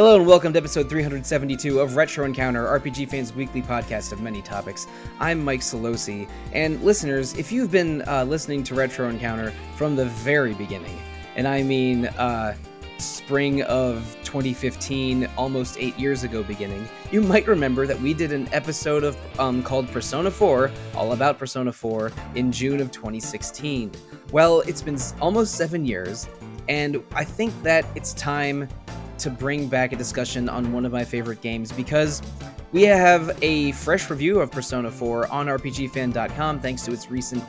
Hello and welcome to episode 372 of Retro Encounter, RPG Fans' weekly podcast of many topics. I'm Mike Sollosi, and listeners, if you've been listening to Retro Encounter from the very beginning, and I mean spring of 2015, almost 8 years ago beginning, you might remember that we did an episode of called Persona 4, all about Persona 4, in June of 2016. Well, it's been almost 7 years, and I think that it's time to bring back a discussion on one of my favorite games because we have a fresh review of Persona 4 on RPGFan.com thanks to its recent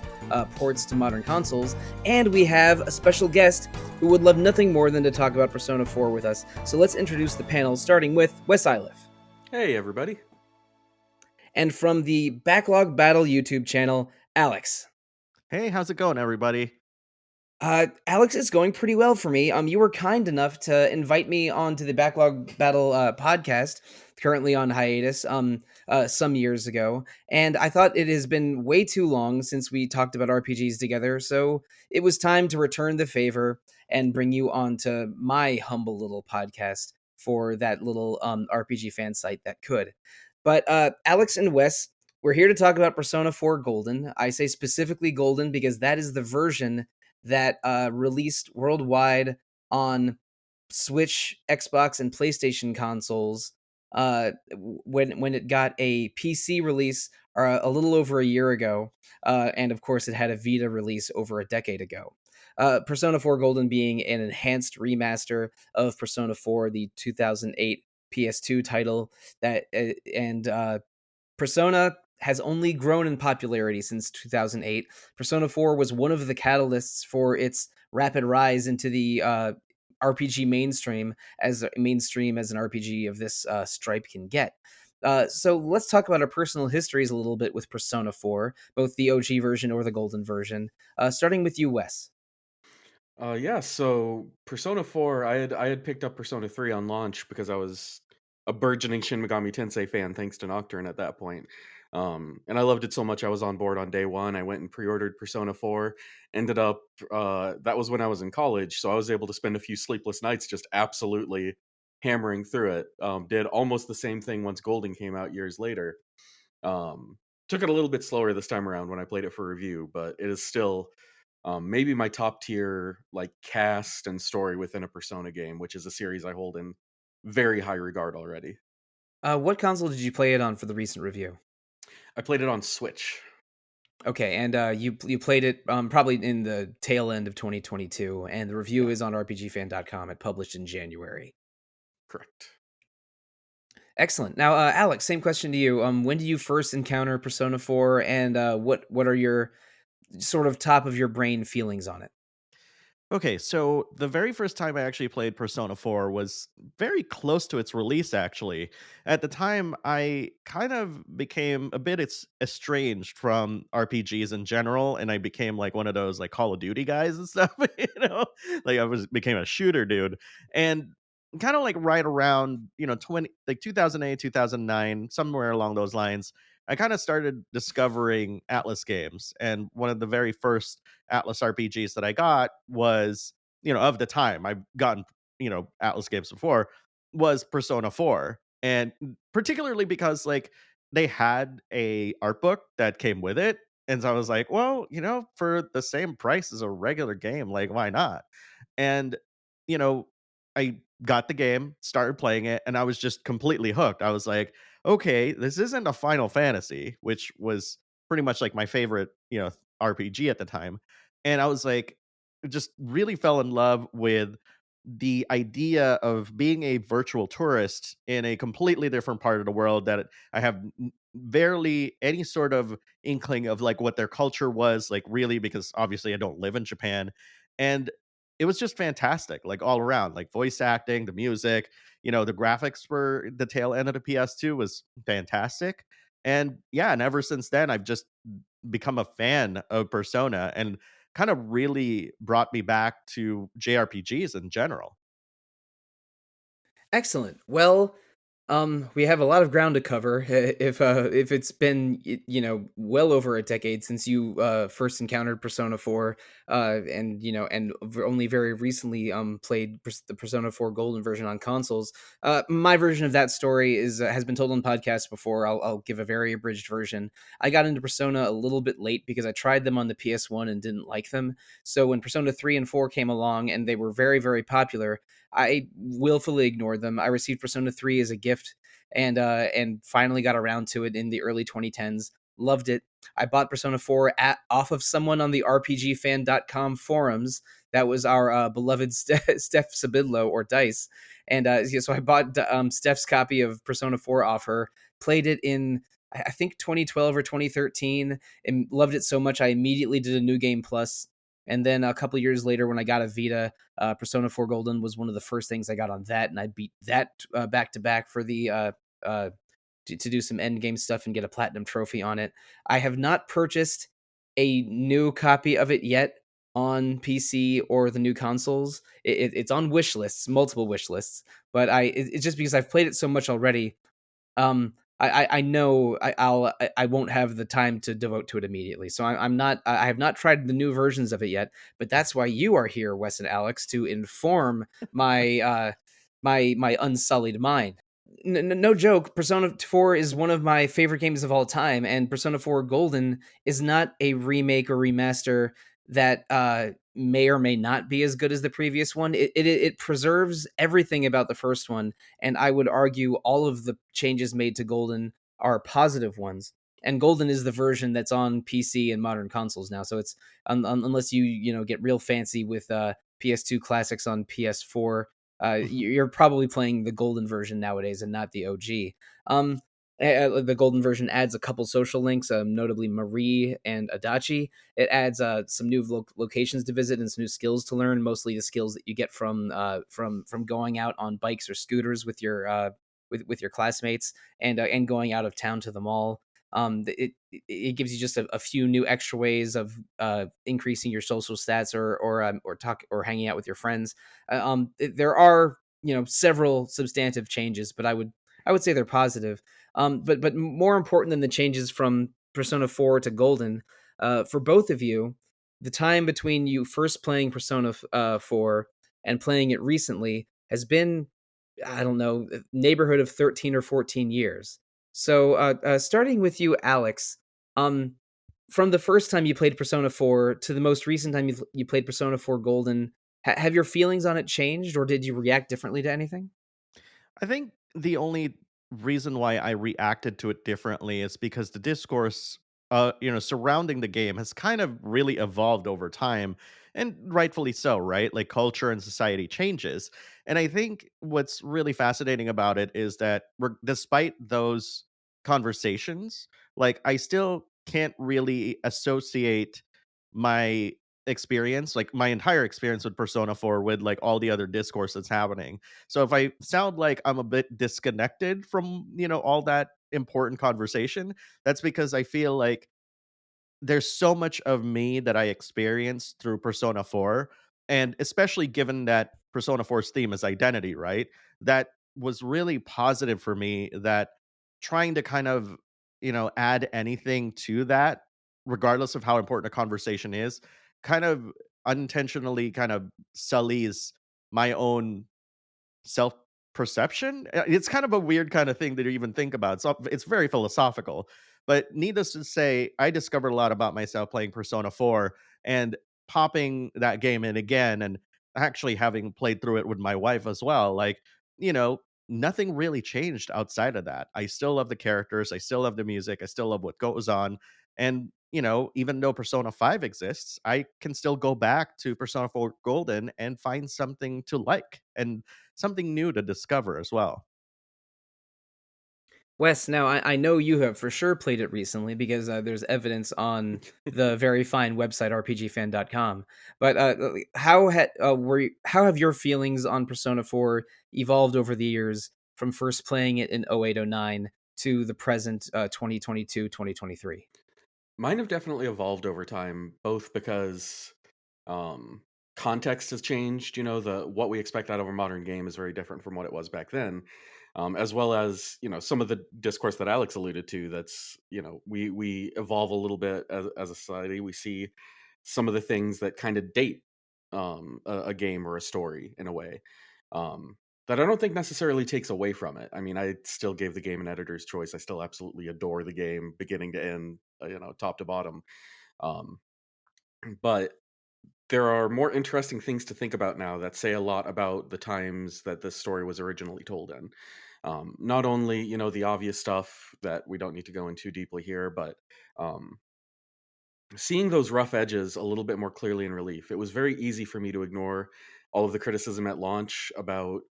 ports to modern consoles, and we have a special guest who would love nothing more than to talk about Persona 4 with us. So let's introduce the panel, starting with Wes Iliff. Hey, everybody. And from the Backlog Battle YouTube channel, Alex. Hey, how's it going, everybody? Alex, it's going pretty well for me. You were kind enough to invite me onto the Backlog Battle podcast, currently on hiatus, some years ago, and I thought it has been way too long since we talked about RPGs together, so it was time to return the favor and bring you onto my humble little podcast for that little RPG fan site that could. But Alex and Wes, we're here to talk about Persona 4 Golden. I say specifically Golden because that is the version that released worldwide on Switch, Xbox, and PlayStation consoles when it got a PC release a little over a year ago, and of course it had a Vita release over a decade ago. Persona 4 Golden being an enhanced remaster of Persona 4, the 2008 PS2 title and Persona has only grown in popularity since 2008. Persona 4 was one of the catalysts for its rapid rise into the RPG mainstream as an RPG of this stripe can get. So let's talk about our personal histories a little bit with Persona 4, both the OG version or the Golden version. Starting with you, Wes. So Persona 4, I had picked up Persona 3 on launch because I was a burgeoning Shin Megami Tensei fan thanks to Nocturne at that point. And I loved it so much I was on board on day one. I went and pre-ordered Persona 4. Ended up that was when I was in college, so I was able to spend a few sleepless nights just absolutely hammering through it. Did almost the same thing once Golden came out years later. Took it a little bit slower this time around when I played it for review, but it is still maybe my top tier like cast and story within a Persona game, which is a series I hold in very high regard already. What console did you play it on for the recent review? I played it on Switch. Okay, and you played it probably in the tail end of 2022, and the review Yeah, is on RPGFan.com. It published in January. correct. Excellent. Now, Alex, same question to you. When did you first encounter Persona 4, and what are your sort of top of your brain feelings on it? Okay, so the very first time I actually played Persona 4 was very close to its release, actually. At the time, I kind of became a bit estranged from RPGs in general, and I became like one of those like Call of Duty guys and stuff, you know? Like became a shooter dude. And kind of like right around, 20 like 2008, 2009, somewhere along those lines, I kind of started discovering Atlas games. And one of the very first Atlas RPGs that I got was, of the time I've gotten, Atlas games before, was Persona 4. And particularly because like they had a art book that came with it. And so I was like, well, for the same price as a regular game, like why not? And, you know, I got the game, started playing it, and I was just completely hooked. I was like, okay, this isn't a Final Fantasy, which was pretty much like my favorite, RPG at the time. And I was like, just really fell in love with the idea of being a virtual tourist in a completely different part of the world that I have barely any sort of inkling of like what their culture was like really, because obviously I don't live in Japan. And it was just fantastic, like all around, like voice acting, the music, the graphics for the tail end of the PS2 was fantastic. And yeah, and ever since then I've just become a fan of Persona and kind of really brought me back to JRPGs in general. Excellent. Well, We have a lot of ground to cover. If it's been well over a decade since you first encountered Persona 4, and only very recently played the Persona 4 Golden version on consoles. My version of that story is has been told on podcasts before. I'll give a very abridged version. I got into Persona a little bit late because I tried them on the PS1 and didn't like them. So when Persona 3 and 4 came along and they were very very popular, I willfully ignored them. I received Persona 3 as a gift and finally got around to it in the early 2010s. Loved it. I bought Persona 4 off of someone on the RPGFan.com forums. That was our beloved Steph Sabidlo, or Dice. And yeah, so I bought Steph's copy of Persona 4 off her, played it in, I think, 2012 or 2013, and loved it so much I immediately did a New Game Plus. And then a couple years later, when I got a Vita, Persona 4 Golden was one of the first things I got on that, and I beat that back to back for the uh, to do some end game stuff and get a platinum trophy on it. I have not purchased a new copy of it yet on PC or the new consoles. It's on wish lists, multiple wish lists, but it's just because I've played it so much already. I know I won't have the time to devote to it immediately. So I'm not I have not tried the new versions of it yet. But that's why you are here, Wes and Alex, to inform my my unsullied mind. No joke, Persona 4 is one of my favorite games of all time, and Persona 4 Golden is not a remake or remaster that may or may not be as good as the previous one. It preserves everything about the first one, and I would argue all of the changes made to Golden are positive ones. And Golden is the version that's on PC and modern consoles now. So it's unless you get real fancy with PS2 classics on PS4, you're probably playing the Golden version nowadays and not the OG. The Golden version adds a couple social links, notably Marie and Adachi. It adds some new locations to visit and some new skills to learn. Mostly the skills that you get from going out on bikes or scooters with your with your classmates and going out of town to the mall. It gives you just a few new extra ways of increasing your social stats or talk or hanging out with your friends. There are several substantive changes, but I would say they're positive. But more important than the changes from Persona 4 to Golden, for both of you, the time between you first playing Persona 4 and playing it recently has been, I don't know, neighborhood of 13 or 14 years. So, starting with you, Alex, um, from the first time you played Persona 4 to the most recent time you played Persona 4 Golden, have your feelings on it changed, or did you react differently to anything? I think the only reason why I reacted to it differently is because the discourse, surrounding the game has kind of really evolved over time, and rightfully so, right? Like culture and society changes, and I think what's really fascinating about it is that despite those conversations, like I still can't really associate my experience, like my entire experience with Persona 4, with like all the other discourse that's happening. So if I sound like I'm a bit disconnected from, all that important conversation, that's because I feel like there's so much of me that I experienced through Persona 4, and especially given that Persona 4's theme is identity, right? That was really positive for me, that trying to kind of, add anything to that, regardless of how important a conversation is, kind of unintentionally kind of sullies my own self perception. It's kind of a weird kind of thing to even think about. It's very philosophical. But needless to say, I discovered a lot about myself playing Persona 4 and popping that game in again, and actually having played through it with my wife as well. Like, you know, nothing really changed outside of that. I still love the characters, I still love the music, I still love what goes on. And, even though Persona 5 exists, I can still go back to Persona 4 Golden and find something to like and something new to discover as well. Wes, now I know you have for sure played it recently because there's evidence on the very fine website rpgfan.com. But how have your feelings on Persona 4 evolved over the years from first playing it in 0809 to the present 2022 2023? Mine have definitely evolved over time, both because um, context has changed. The what we expect out of a modern game is very different from what it was back then. as well as some of the discourse that Alex alluded to. That's we evolve a little bit as a society. We see some of the things that kind of date a game or a story in a way. That I don't think necessarily takes away from it. I mean, I still gave the game an editor's choice. I still absolutely adore the game, beginning to end, top to bottom. Um, but there are more interesting things to think about now that say a lot about the times that this story was originally told in. Not only, the obvious stuff that we don't need to go into deeply here, but um, seeing those rough edges a little bit more clearly in relief. It was very easy for me to ignore all of the criticism at launch about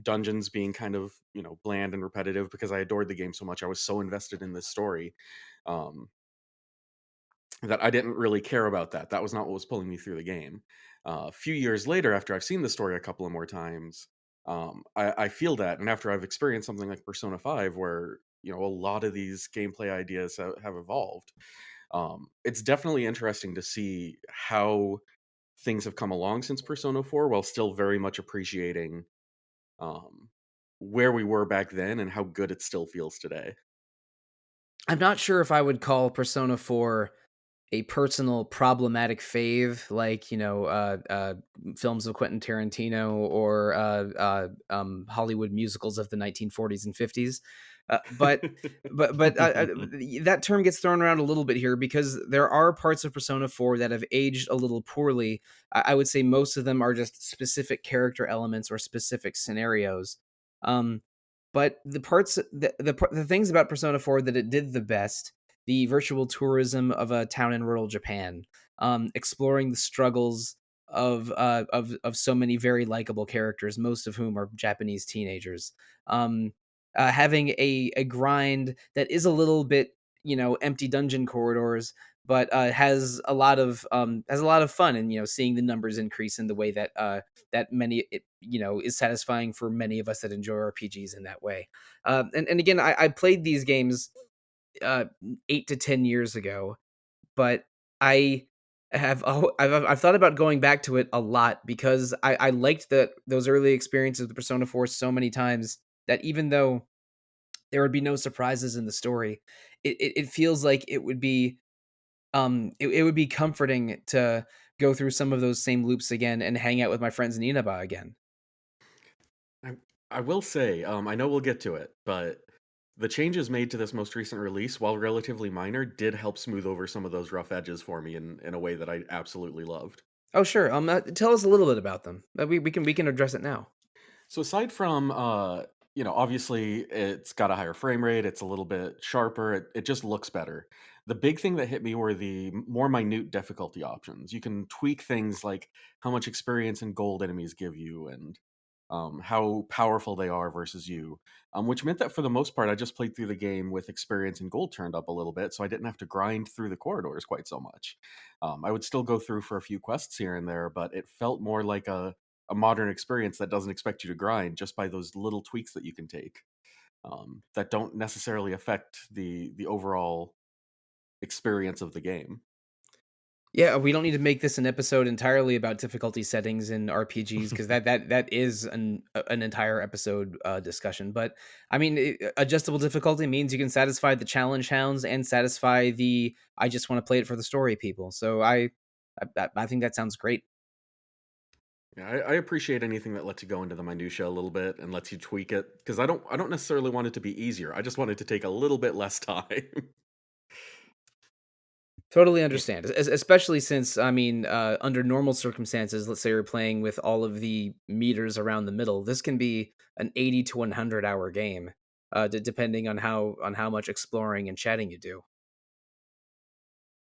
dungeons being kind of, bland and repetitive because I adored the game so much. I was so invested in this story. Um, that I didn't really care about that. That was not what was pulling me through the game. A few years later, after I've seen the story a couple of more times, I feel that, and after I've experienced something like Persona 5, where a lot of these gameplay ideas have evolved, it's definitely interesting to see how things have come along since Persona 4, while still very much appreciating um, where we were back then and how good it still feels today. I'm not sure if I would call Persona 4 a personal problematic fave, like films of Quentin Tarantino or Hollywood musicals of the 1940s and 50s. But that term gets thrown around a little bit here because there are parts of Persona 4 that have aged a little poorly. I would say most of them are just specific character elements or specific scenarios. Um, but the things about Persona 4 that it did the best, the virtual tourism of a town in rural Japan, exploring the struggles of so many very likable characters, most of whom are Japanese teenagers. Having a grind that is a little bit empty dungeon corridors, but has a lot of fun, and seeing the numbers increase in the way that that many it, is satisfying for many of us that enjoy RPGs in that way. And again, I played these games uh, 8 to 10 years ago, but I I've thought about going back to it a lot because I liked those early experiences with Persona 4 so many times that even though there would be no surprises in the story, it feels like it would be comforting to go through some of those same loops again and hang out with my friends in Inaba again. I I will say, I know we'll get to it, but the changes made to this most recent release, while relatively minor, did help smooth over some of those rough edges for me in a way that I absolutely loved. Oh sure, tell us a little bit about them. We can address it now. So aside from obviously it's got a higher frame rate, it's a little bit sharper, it just looks better. The big thing that hit me were the more minute difficulty options. You can tweak things like how much experience and gold enemies give you, and how powerful they are versus you. Which meant that for the most part, I just played through the game with experience and gold turned up a little bit, so I didn't have to grind through the corridors quite so much. I would still go through for a few quests here and there, but it felt more like a modern experience that doesn't expect you to grind just by those little tweaks that you can take, that don't necessarily affect the overall experience of the game. Yeah, we don't need to make this an episode entirely about difficulty settings in RPGs because that is an entire episode discussion. But I mean, adjustable difficulty means you can satisfy the challenge hounds and satisfy the I just want to play it for the story people. So I think that sounds great. Yeah, I appreciate anything that lets you go into the minutia a little bit and lets you tweak it, because I don't necessarily want it to be easier. I just want it to take a little bit less time. Totally Yeah. understand, especially since I mean, under normal circumstances, let's say you're playing with all of the meters around the middle. This can be an 80 to 100 hour game, depending on how much exploring and chatting you do.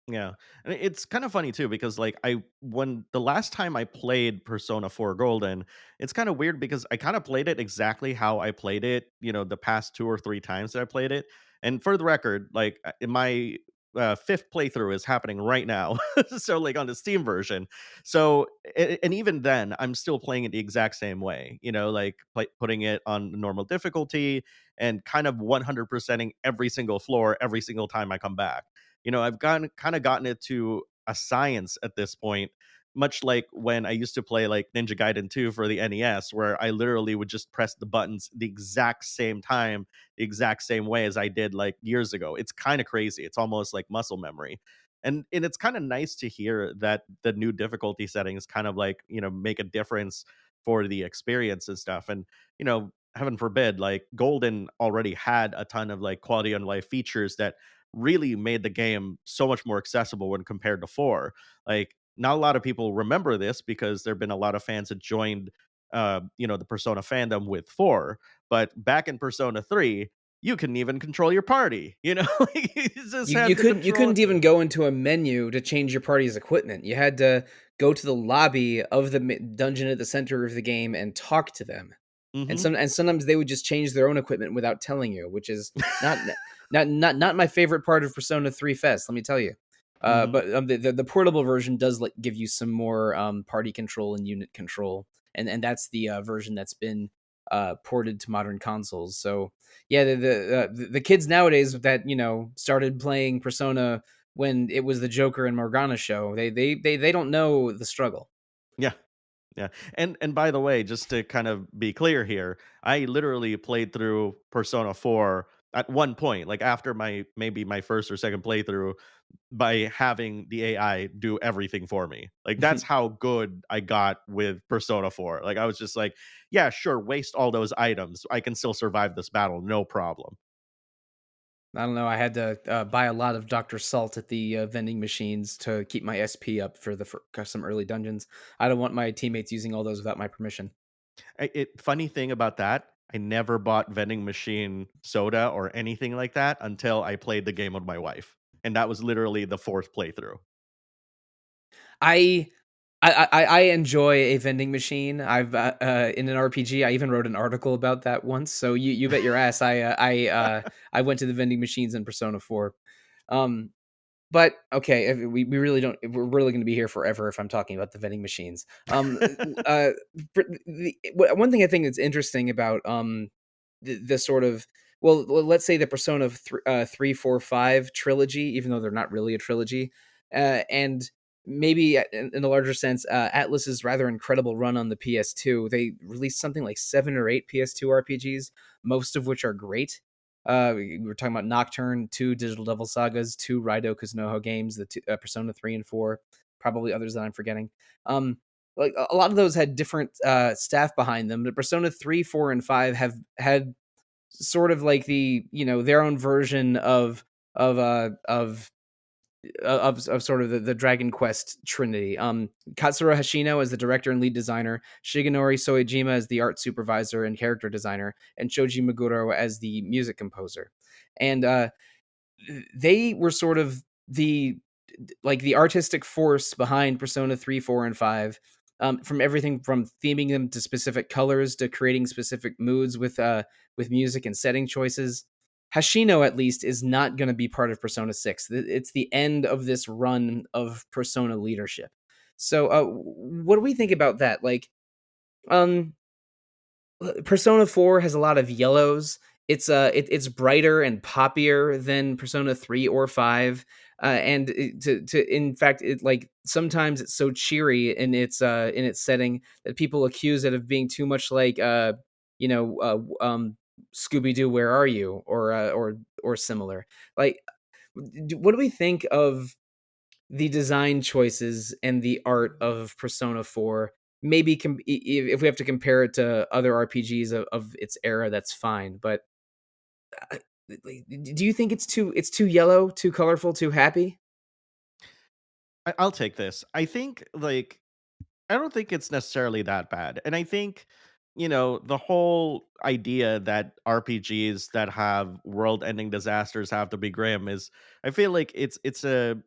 Yeah. And it's kind of funny too because like I when the last time I played Persona 4 Golden, it's kind of weird because I kind of played it exactly how I played it, the past 2 or 3 times that I played it. And for the record, like in my fifth playthrough is happening right now. So like on the Steam version. So and even then I'm still playing it the exact same way, like putting it on normal difficulty and kind of 100%ing every single floor every single time I come back. I've gotten it to a science at this point much like when I used to play like Ninja Gaiden 2 for the NES, where I literally would just press the buttons the exact same time, the exact same way as I did like years ago. It's kind of crazy. It's almost like muscle memory. And it's kind of nice to hear that the new difficulty settings kind of like, make a difference for the experience and stuff. And, heaven forbid, like Golden already had a ton of like quality of life features that really made the game so much more accessible when compared to 4. Like, not a lot of people remember this because there've been a lot of fans that joined the Persona fandom with 4, but back in Persona 3, you couldn't even control your party, Like, you just You had to couldn't, you control it. couldn't even go into a menu to change your party's equipment. You had to go to the lobby of the dungeon at the center of the game and talk to them. And Mhm. sometimes they would just change their own equipment without telling you, which is not not my favorite part of Persona 3 Fest, let me tell you. Mhm. But the portable version does like give you some more party control and unit control, and that's the version that's been ported to modern consoles. So yeah, the kids nowadays that started playing Persona when it was the Joker and Morgana show, they don't know the struggle. Yeah. Yeah. And by the way, just to kind of be clear here, I literally played through Persona 4 at one point, like after my first or second playthrough, by having the AI do everything for me. Like, that's how good I got with Persona 4. Like, I was just like, yeah, sure, waste all those items. I can still survive this battle, no problem. I don't know. I had to buy a lot of Dr. Salt at the vending machines to keep my SP up for some early dungeons. I don't want my teammates using all those without my permission. Funny thing about that, I never bought vending machine soda or anything like that until I played the game with my wife. And that was literally the fourth playthrough. I I enjoy a vending machine. I've in an RPG. I even wrote an article about that once. So you bet your ass. I went to the vending machines in Persona 4. Um, But okay, if we really don't. If we're really going to be here forever if I'm talking about the vending machines. One thing I think that's interesting about the sort of, let's say the Persona 3, 4, 5 trilogy, even though they're not really a trilogy, and maybe in a larger sense, Atlas's rather incredible run on the PS2. They released something like 7 or 8 PS2 RPGs, most of which are great. We were talking about Nocturne, 2 Digital Devil Sagas, 2 Raido Kuzunoho games, the Persona 3 and 4, probably others that I'm forgetting. Um, like a lot of those had different staff behind them, but Persona 3, 4, and 5 have had sort of like their own version of uh of of sort of the Dragon Quest trinity. Katsura Hashino as the director and lead designer, Shigenori Soejima as the art supervisor and character designer, and Shoji Meguro as the music composer. And they were sort of the artistic force behind Persona 3, 4, and 5. From everything from theming them to specific colors to creating specific moods with music and setting choices. Hashino, at least, is not going to be part of Persona 6. It's the end of this run of Persona leadership. So, what do we think about that? Like, um, Persona 4 has a lot of yellows. It's brighter and poppier than Persona 3 or 5. And to in fact, it like sometimes it's so cheery in its setting that people accuse it of being too much like you know Scooby Doo, Where Are You, or similar. Like, what do we think of the design choices and the art of Persona 4? Maybe if we have to compare it to other RPGs of its era, that's fine. But uh, do you think it's too yellow, too colorful, too happy? I'll take this. I think, like, I don't think it's necessarily that bad. And I think, the whole idea that RPGs that have world-ending disasters have to be grim is, I feel like it's a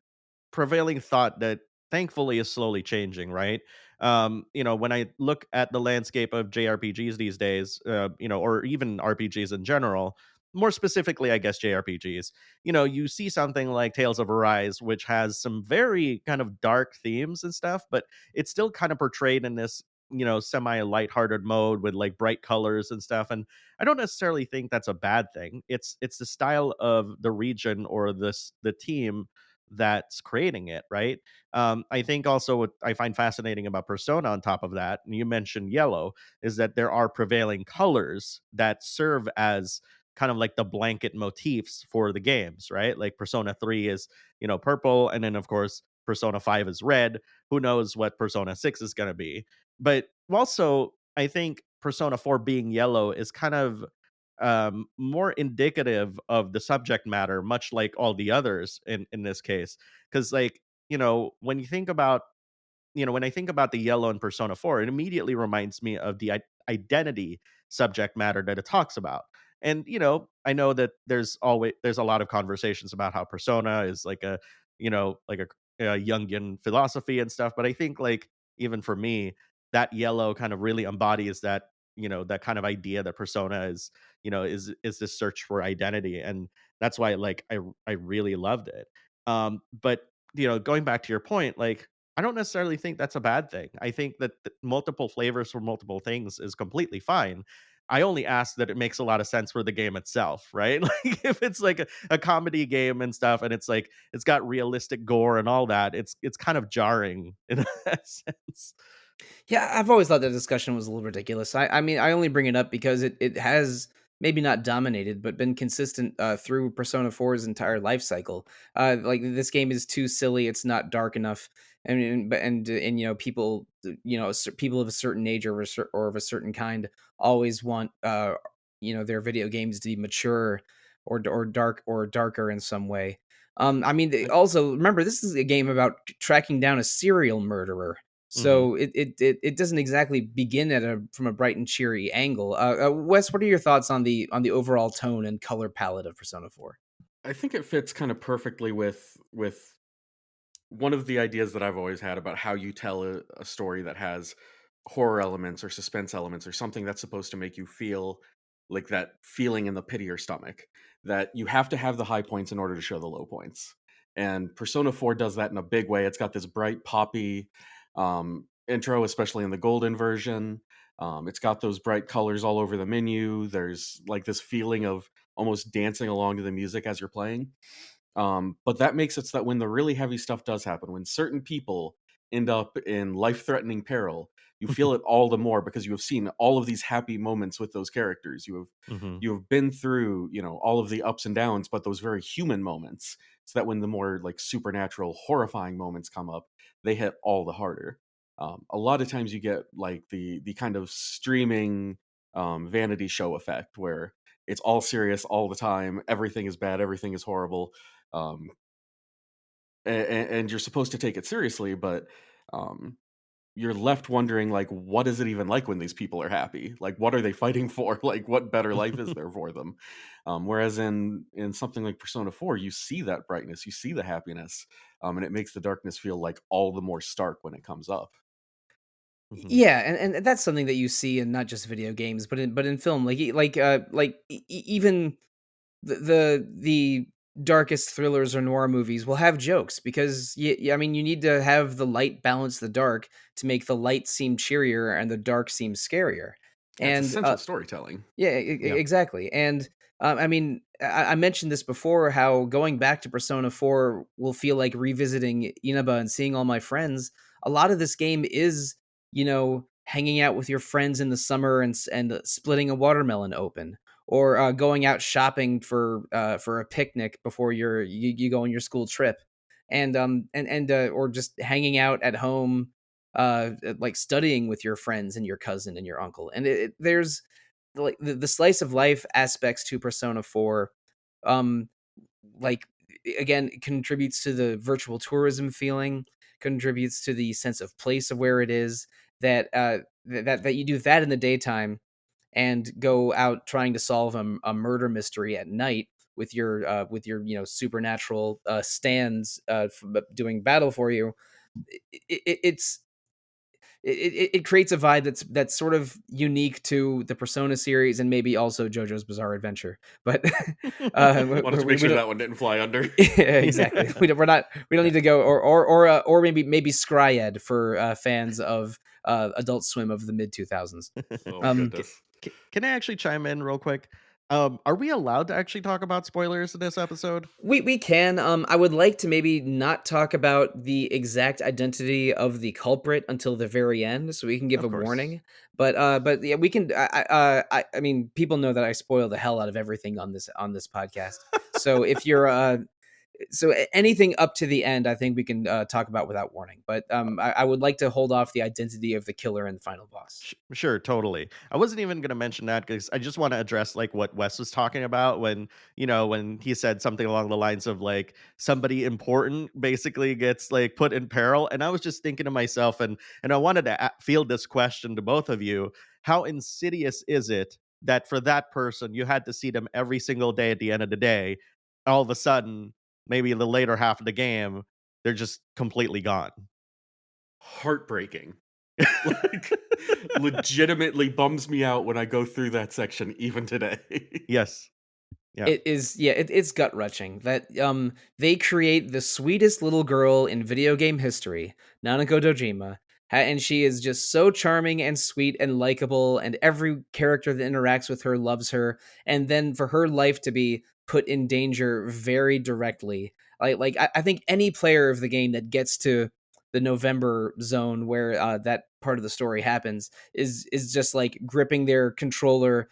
prevailing thought that thankfully is slowly changing, right? When I look at the landscape of JRPGs these days, or even RPGs in general, more specifically, I guess JRPGs, you see something like Tales of Arise, which has some very kind of dark themes and stuff, but it's still kind of portrayed in this, semi lighthearted mode with like bright colors and stuff. And I don't necessarily think that's a bad thing. It's the style of the region or the team that's creating it, right? I think also what I find fascinating about Persona on top of that, and you mentioned yellow, is that there are prevailing colors that serve as kind of like the blanket motifs for the games, right? Like Persona 3 is, purple, and then of course Persona 5 is red. Who knows what Persona 6 is going to be? But also, I think Persona 4 being yellow is kind of more indicative of the subject matter, much like all the others in this case. Because, like, when you think about when I think about the yellow in Persona 4, it immediately reminds me of the identity subject matter that it talks about. And I know that there's a lot of conversations about how Persona is like a like a Jungian philosophy and stuff, but I think, like, even for me, that yellow kind of really embodies that that kind of idea that Persona is this search for identity, and that's why, like, I really loved it. But going back to your point, like, I don't necessarily think that's a bad thing. I think that multiple flavors for multiple things is completely fine. I only ask that it makes a lot of sense for the game itself, right? Like, if it's like a comedy game and stuff, and it's like it's got realistic gore and all that, it's kind of jarring in that sense. Yeah, I've always thought that discussion was a little ridiculous. I mean, I only bring it up because it has maybe not dominated, but been consistent through Persona 4's entire life cycle. Like, this game is too silly; it's not dark enough, and people, people of a certain age or of a certain kind always want their video games to be mature or dark or darker in some way. I mean, also remember, this is a game about tracking down a serial murderer, Mhm. so it doesn't exactly begin from a bright and cheery angle. Wes, what are your thoughts on the overall tone and color palette of Persona 4? I think it fits kind of perfectly with one of the ideas that I've always had about how you tell a story that has horror elements or suspense elements or something that's supposed to make you feel like that feeling in the pit of your stomach, that you have to have the high points in order to show the low points. And Persona 4 does that in a big way. It's got this bright poppy intro, especially in the golden version. It's got those bright colors all over the menu. There's like this feeling of almost dancing along to the music as you're playing. But that makes it so that when the really heavy stuff does happen, when certain people end up in life-threatening peril, you feel it all the more because you have seen all of these happy moments with those characters. Mhm. You have been through, all of the ups and downs, but those very human moments, so that when the more like supernatural, horrifying moments come up, they hit all the harder. A lot of times you get like the kind of streaming vanity show effect where it's all serious all the time, everything is bad, everything is horrible, um, and you're supposed to take it seriously, but um, you're left wondering, like, what is it even like when these people are happy? Like, what are they fighting for? Like, what better life is there for them? Whereas in something like Persona 4, you see that brightness, you see the happiness, and it makes the darkness feel like all the more stark when it comes up. Mhm. Yeah, and that's something that you see in not just video games, but in film, even the darkest thrillers or noir movies will have jokes because I mean, you need to have the light balance the dark to make the light seem cheerier and the dark seem scarier. That's And essential storytelling. yeah, Yeah. exactly. And I mean, I mentioned this before, how going back to Persona 4 will feel like revisiting Inaba and seeing all my friends. A lot of this game is, hanging out with your friends in the summer and splitting a watermelon open, or going out shopping for a picnic before you go on your school trip, and or just hanging out at home, like studying with your friends and your cousin and your uncle. And there's like the slice of life aspects to Persona 4, um like, again, it contributes to the virtual tourism feeling, contributes to the sense of place of where it is, that you do that in the daytime and go out trying to solve a murder mystery at night with your supernatural stands doing battle for you. It's it creates a vibe that's sort of unique to the Persona series and maybe also JoJo's Bizarre Adventure. But Wanted to make we sure don't. that one didn't fly under. Yeah, exactly. We don't need to go, or maybe Scryed for fans of Adult Swim of the mid 2000s. Oh my Um goodness. Can I actually chime in real quick? Are we allowed to actually talk about spoilers in this episode? We can. I would like to maybe not talk about the exact identity of the culprit until the very end, so we can give Of a course. warning. But yeah, we can. I mean, people know that I spoil the hell out of everything on this podcast. So if you're anything up to the end, I think we can talk about without warning. But I would like to hold off the identity of the killer and the final boss. Sure, totally. I wasn't even going to mention that because I just want to address like what Wes was talking about when, when he said something along the lines of like somebody important basically gets like put in peril. And I was just thinking to myself, and I wanted to field this question to both of you: how insidious is it that for that person you had to see them every single day at the end of the day, all of a sudden, maybe the later half of the game, they're just completely gone? Heartbreaking. Like, legitimately bums me out when I go through that section even today. Yes. Yeah. It is, yeah, it's gut wrenching that they create the sweetest little girl in video game history, Nanako Dojima, and she is just so charming and sweet and likable, and every character that interacts with her loves her, and then for her life to be put in danger very directly, I think any player of the game that gets to the November zone where that part of the story happens is just like gripping their controller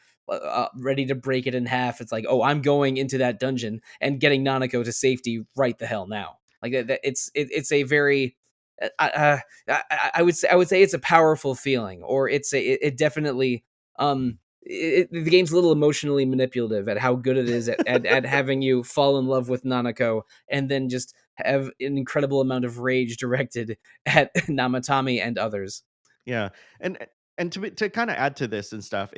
ready to break it in half. It's like, oh, I'm going into that dungeon and getting Nanako to safety right the hell now. Like it's a very I would say it's a powerful feeling, or it definitely the game's a little emotionally manipulative at how good it is at having you fall in love with Nanako and then just have an incredible amount of rage directed at Namatami and others. Yeah, and to kind of add to this and stuff,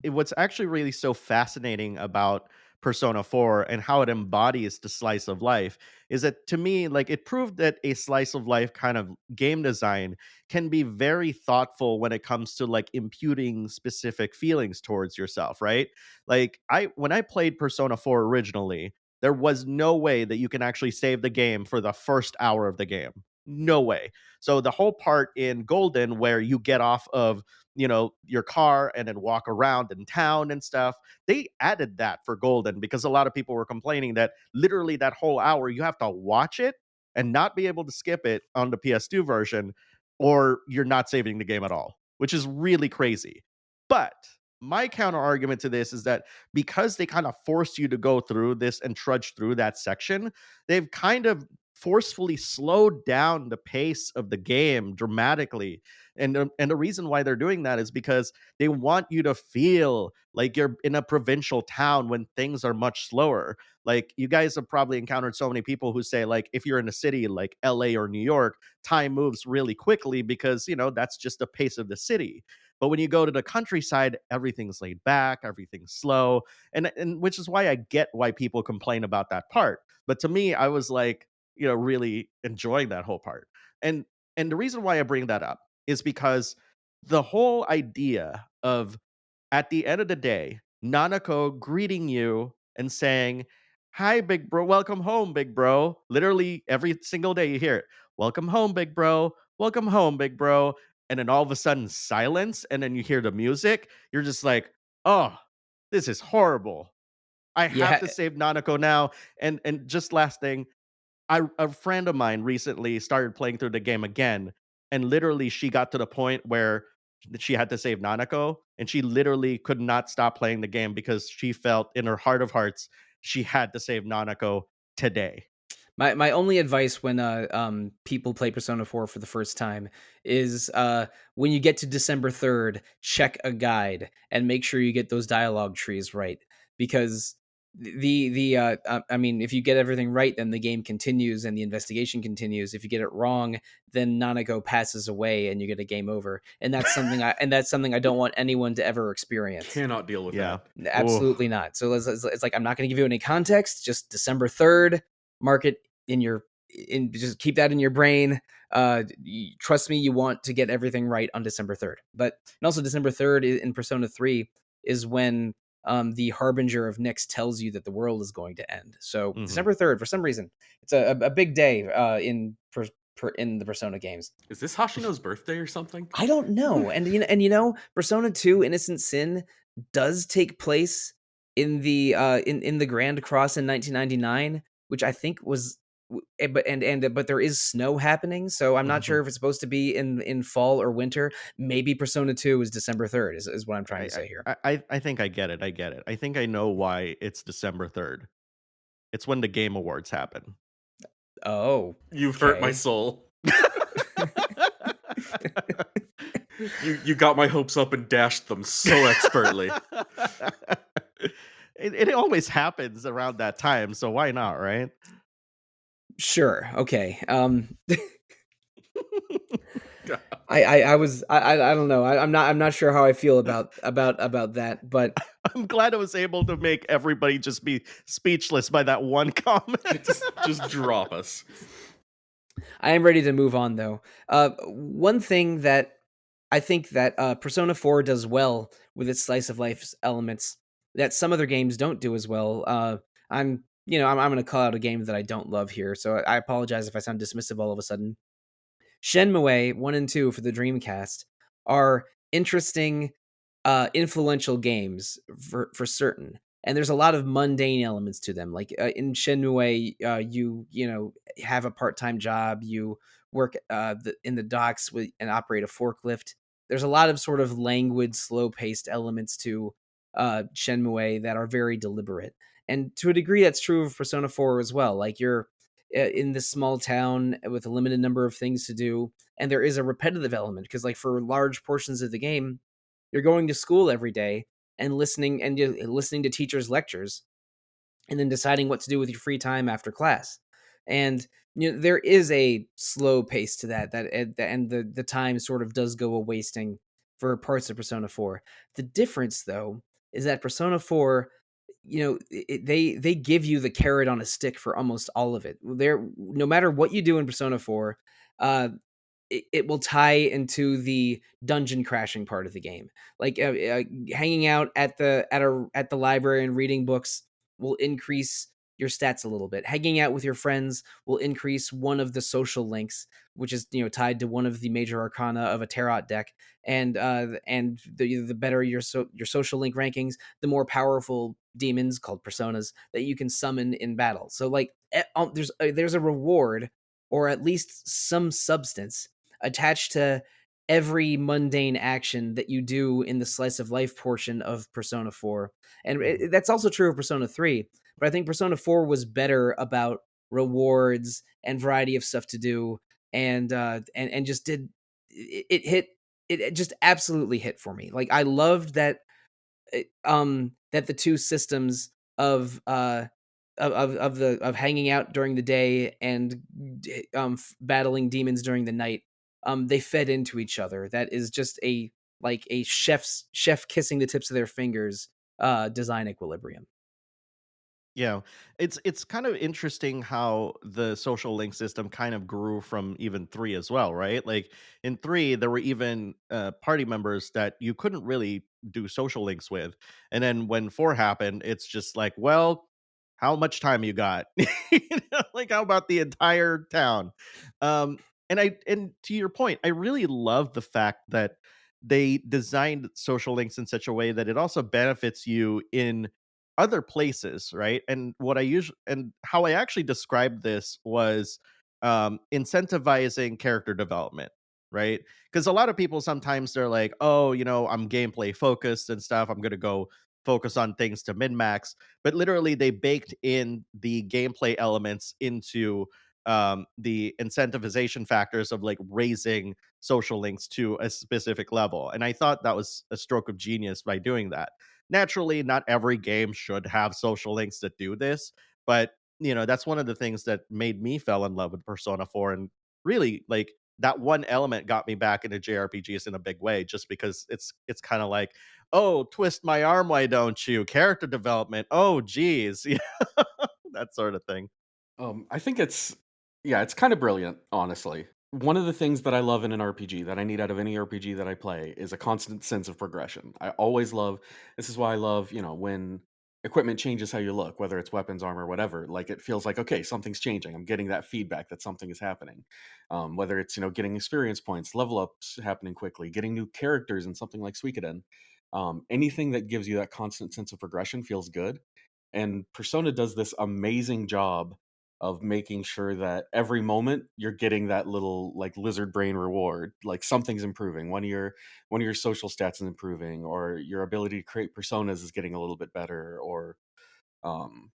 what's actually really so fascinating about Persona 4 and how it embodies the slice of life is that to me, like it proved that a slice of life kind of game design can be very thoughtful when it comes to like imputing specific feelings towards yourself, right? Like when I played Persona 4 originally, there was no way that you can actually save the game for the first hour of the game. No way. So the whole part in Golden where you get off of, your car and then walk around in town and stuff, they added that for Golden because a lot of people were complaining that literally that whole hour you have to watch it and not be able to skip it on the PS2 version or you're not saving the game at all, which is really crazy. But my counter argument to this is that because they kind of force you to go through this and trudge through that section, they've kind of forcefully slowed down the pace of the game dramatically. And the reason why they're doing that is because they want you to feel like you're in a provincial town when things are much slower. Like you guys have probably encountered so many people who say like if you're in a city like LA or New York, time moves really quickly because, that's just the pace of the city. But when you go to the countryside, everything's laid back, everything's slow, and which is why I get why people complain about that part. But to me, I was like, really enjoying that whole part. And the reason why I bring that up is because the whole idea of at the end of the day, Nanako greeting you and saying, "Hi, big bro. Welcome home, big bro." Literally every single day you hear it. "Welcome home, big bro. Welcome home, big bro." And then all of a sudden silence and then you hear the music. You're just like, "Oh, this is horrible. I have Yeah, to save Nanako now." And just last thing, a friend of mine recently started playing through the game again, and literally she got to the point where she had to save Nanako, and she literally could not stop playing the game because she felt in her heart of hearts she had to save Nanako today. my only advice when people play Persona 4 for the first time is when you get to December 3rd, check a guide and make sure you get those dialogue trees right, because I mean, if you get everything right, then the game continues and the investigation continues. If you get it wrong, then Nanako passes away and you get a game over, and that's something I don't want anyone to ever experience. Cannot deal with Yeah. that. Ooh. Absolutely not. So it's like I'm not going to give you any context. Just December 3rd, mark it in your in just keep that in your brain. Trust me, you want to get everything right on December 3rd. But and also December 3rd in Persona 3 is when the harbinger of Nyx tells you that the world is going to end. So Mhm. December 3rd, for some reason, it's a big day in the Persona games. Is this Hashino's birthday or something? I don't know. And Persona 2 Innocent Sin does take place in the Grand Cross in 1999, which I think was but there is snow happening, so I'm not sure if it's supposed to be in fall or winter. Maybe Persona 2 is December 3rd is what I'm trying to say here. I think I get it. I get it. I think I know why it's December 3rd. It's when the Game Awards happen. Oh, You've hurt my okay. soul. You got my hopes up and dashed them so expertly. It always happens around that time, so why not, right? Sure. Okay. God. I don't know. I'm not sure how I feel about that, but I'm glad I was able to make everybody just be speechless by that one comment. Just drop us. I am ready to move on though. One thing that I think that Persona 4 does well with its slice of life elements that some other games don't do as well. I'm going to call out a game that I don't love here, so I apologize if I sound dismissive all of a sudden. Shenmue 1 and 2 for the Dreamcast are interesting, influential games for certain. And there's a lot of mundane elements to them. Like in Shenmue, you know have a part time job, you work in the docks and operate a forklift. There's a lot of sort of languid, slow paced elements to Shenmue that are very deliberate. And to a degree, that's true of Persona 4 as well. Like you're in this small town with a limited number of things to do, and there is a repetitive element because, like, for large portions of the game, you're going to school every day and listening to teachers' lectures, and then deciding what to do with your free time after class. And there is a slow pace to and the time sort of does go a wasting for parts of Persona 4. The difference though is that Persona 4, they give you the carrot on a stick for almost all of it. There, no matter what you do in Persona 4, uh it will tie into the dungeon crashing part of the game. Like hanging out at the library and reading books will increase your stats a little bit. Hanging out with your friends will increase one of the social links, which is tied to one of the major arcana of a tarot deck. And the better your social link rankings, the more powerful demons called personas that you can summon in battle. So like there's a reward or at least some substance attached to every mundane action that you do in the slice of life portion of Persona 4. And Mhm. that's also true of Persona 3, but I think Persona 4 was better about rewards and variety of stuff to do, and just did it hit it just absolutely hit for me. Like I loved that that the two systems of of hanging out during the day and battling demons during the night, they fed into each other. That is just a like a chef kissing the tips of their fingers design equilibrium. Yeah, it's kind of interesting how the social link system kind of grew from even 3 as well, right? Like in 3 there were even party members that you couldn't really do social links with. And then when 4 happened, it's just like, well, how much time you got? Like how about the entire town? Um and to your point, I really love the fact that they designed social links in such a way that it also benefits you in other places, right? And what I usually and how I actually described this was incentivizing character development, right? Because a lot of people sometimes they're like, oh, I'm gameplay focused and stuff. I'm gonna go focus on things to min max, but literally they baked in the gameplay elements into the incentivization factors of like raising social links to a specific level. And I thought that was a stroke of genius by doing that. Naturally, not every game should have social links that do this, but that's one of the things that made me fell in love with Persona 4 and really like that one element got me back into JRPGs in a big way just because it's kind of like, "Oh, twist my arm, why don't you? Character development. Oh, geez." That sort of thing. I think it's kind of brilliant, honestly. One of the things that I love in an RPG that I need out of any RPG that I play is a constant sense of progression. I always love this is why I love, when equipment changes how you look, whether it's weapons, armor, whatever. Like it feels like, okay, something's changing. I'm getting that feedback that something is happening. Whether it's, getting experience points, level ups happening quickly, getting new characters in something like Suikoden. Anything that gives you that constant sense of progression feels good. And Persona does this amazing job of making sure that every moment you're getting that little like lizard brain reward, like something's improving. One of your social stats is improving, or your ability to create personas is getting a little bit better, or um,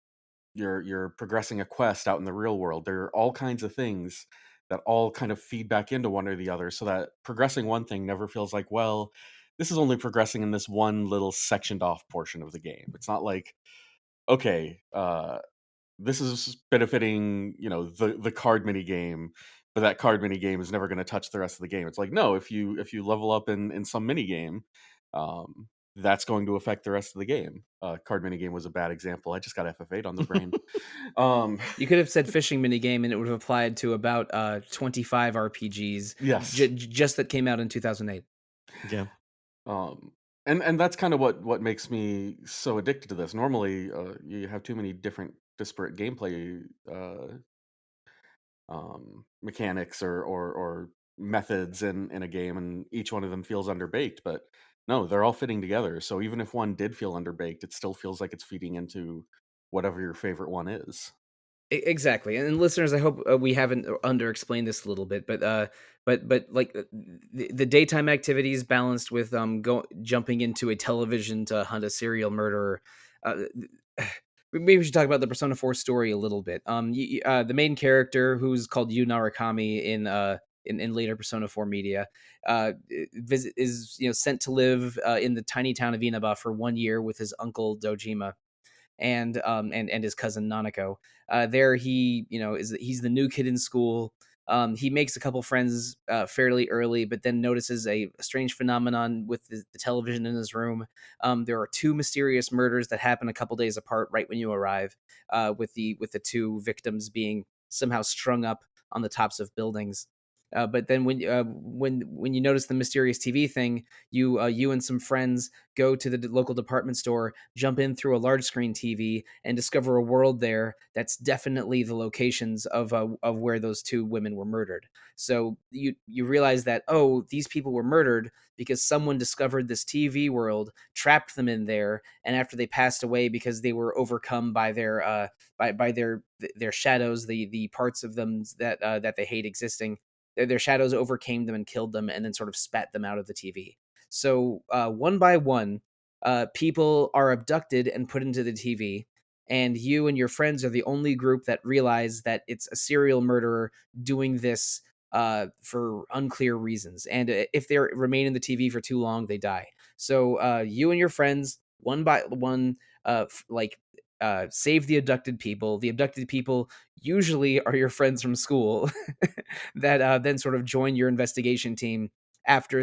you're progressing a quest out in the real world. There are all kinds of things that all kind of feed back into one or the other, so that progressing one thing never feels like, well, this is only progressing in this one little sectioned off portion of the game. It's not like, okay, this is benefiting, the card mini game, but that card mini game is never going to touch the rest of the game. It's like, no, if you level up in some mini game, that's going to affect the rest of the game. Card mini game was a bad example. I just got FF8 on the brain. um You could have said fishing minigame, and it would have applied to about 25 RPGs yes. just that came out in 2008. Yeah. um and that's kind of what makes me so addicted to this. Normally, you have too many different disparate gameplay mechanics or methods in a game, and each one of them feels underbaked. But no, they're all fitting together. So even if one did feel underbaked, it still feels like it's feeding into whatever your favorite one is. Exactly, and listeners, I hope we haven't underexplained this a little bit, but like the daytime activities balanced with jumping into a television to hunt a serial murderer. Uh, Maybe we should talk about the Persona 4 story a little bit. The main character, who's called Yu Narakami in later Persona 4 media, is sent to live in the tiny town of Inaba for 1 year with his uncle Dojima and his cousin Nanako. There he he's the new kid in school. He makes a couple friends fairly early, but then notices a strange phenomenon with the television in his room. There are two mysterious murders that happen a couple days apart, right when you arrive, with the two victims being somehow strung up on the tops of buildings. But then when you notice the mysterious TV thing, you and some friends go to the local department store, jump in through a large screen TV, and discover a world there that's definitely the locations of where those two women were murdered. So you realize that, oh, these people were murdered because someone discovered this TV world, trapped them in there, and after they passed away because they were overcome by their shadows, the parts of them that they hate existing. Their shadows overcame them and killed them, and then sort of spat them out of the TV. So one by one, people are abducted and put into the TV, and you and your friends are the only group that realize that it's a serial murderer doing this for unclear reasons. And if they remain in the TV for too long, they die. So you and your friends, one by one, save the abducted people. The abducted people usually are your friends from school that then sort of join your investigation team after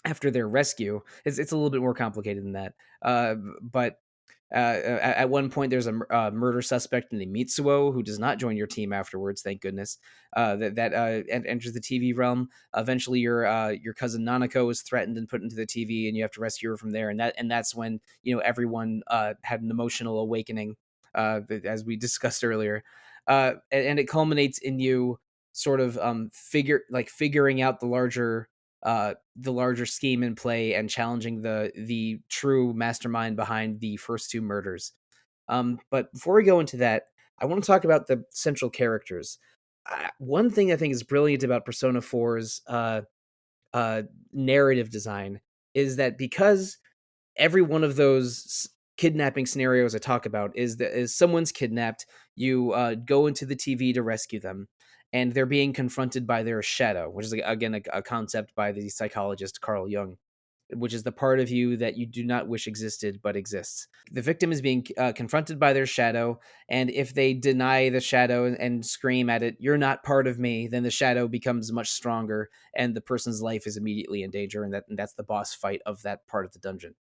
after their rescue. It's a little bit more complicated than that. But at one point, there's a murder suspect named Mitsuo who does not join your team afterwards. Thank goodness. That enters the TV realm. Eventually, your cousin Nanako is threatened and put into the TV, and you have to rescue her from there. And that's when everyone had an emotional awakening, as we discussed earlier, and it culminates in you sort of figuring out the larger scheme in play and challenging the true mastermind behind the first two murders. But before we go into that, I want to talk about the central characters. One thing I think is brilliant about Persona 4's uh, narrative design is that because every one of those kidnapping scenarios I talk about is someone's kidnapped. You go into the TV to rescue them, and they're being confronted by their shadow, which is again a concept by the psychologist Carl Jung, which is the part of you that you do not wish existed but exists. The victim is being confronted by their shadow, and if they deny the shadow and scream at it, "You're not part of me," then the shadow becomes much stronger, and the person's life is immediately in danger, and that's the boss fight of that part of the dungeon.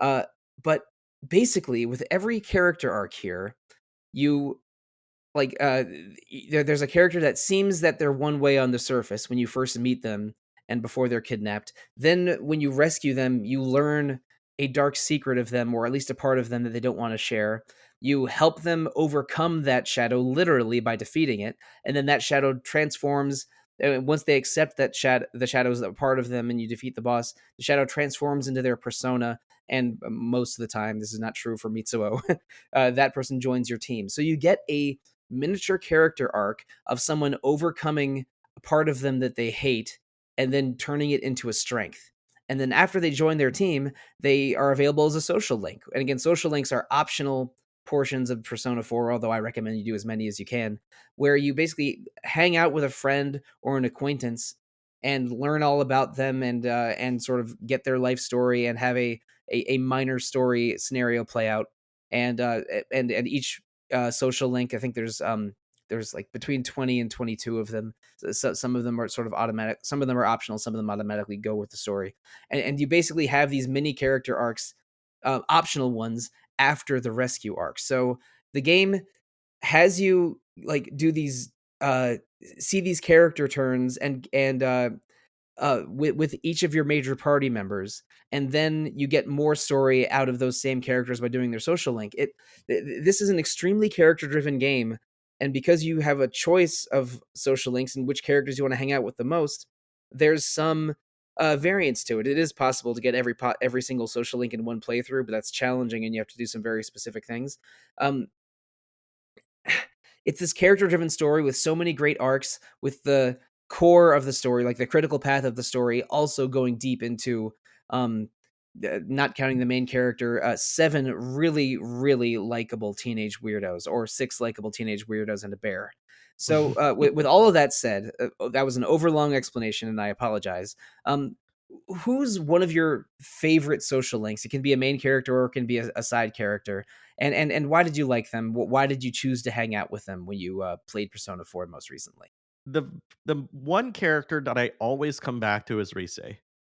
Uh, but basically, with every character arc here, you there's a character that seems that they're one way on the surface when you first meet them and before they're kidnapped. Then when you rescue them, you learn a dark secret of them, or at least a part of them that they don't want to share. You help them overcome that shadow literally by defeating it, and then that shadow transforms once they accept that the shadow is a part of them, and you defeat the boss, the shadow transforms into their persona. And most of the time, this is not true for Mitsuo. That person joins your team, so you get a miniature character arc of someone overcoming a part of them that they hate and then turning it into a strength. And then after they join their team, they are available as a social link. And again, social links are optional portions of Persona 4, although I recommend you do as many as you can, where you basically hang out with a friend or an acquaintance and learn all about them, and sort of get their life story and have a minor story scenario play out. And each social link, I think there's like between 20 and 22 of them. So some of them are sort of automatic, some of them are optional, some of them automatically go with the story. And you basically have these mini character arcs, optional ones, after the rescue arc. So the game has you like do these see these character turns, with each of your major party members, and then you get more story out of those same characters by doing their social link. This is an extremely character driven game, and because you have a choice of social links and which characters you want to hang out with the most, there's some variance to it. It is possible to get every single social link in one playthrough, but that's challenging, and you have to do some very specific things. Um, it's this character driven story with so many great arcs, with the core of the story, like the critical path of the story, also going deep into, um not counting the main character, seven really really likable teenage weirdos, or six likable teenage weirdos and a bear. So with all of that said, that was an overlong explanation, and I apologize. Who's one of your favorite social links? It can be a main character or it can be a side character, and why did you like them? Why did you choose to hang out with them when you played Persona 4 most recently? the the one character that I always come back to is Rise.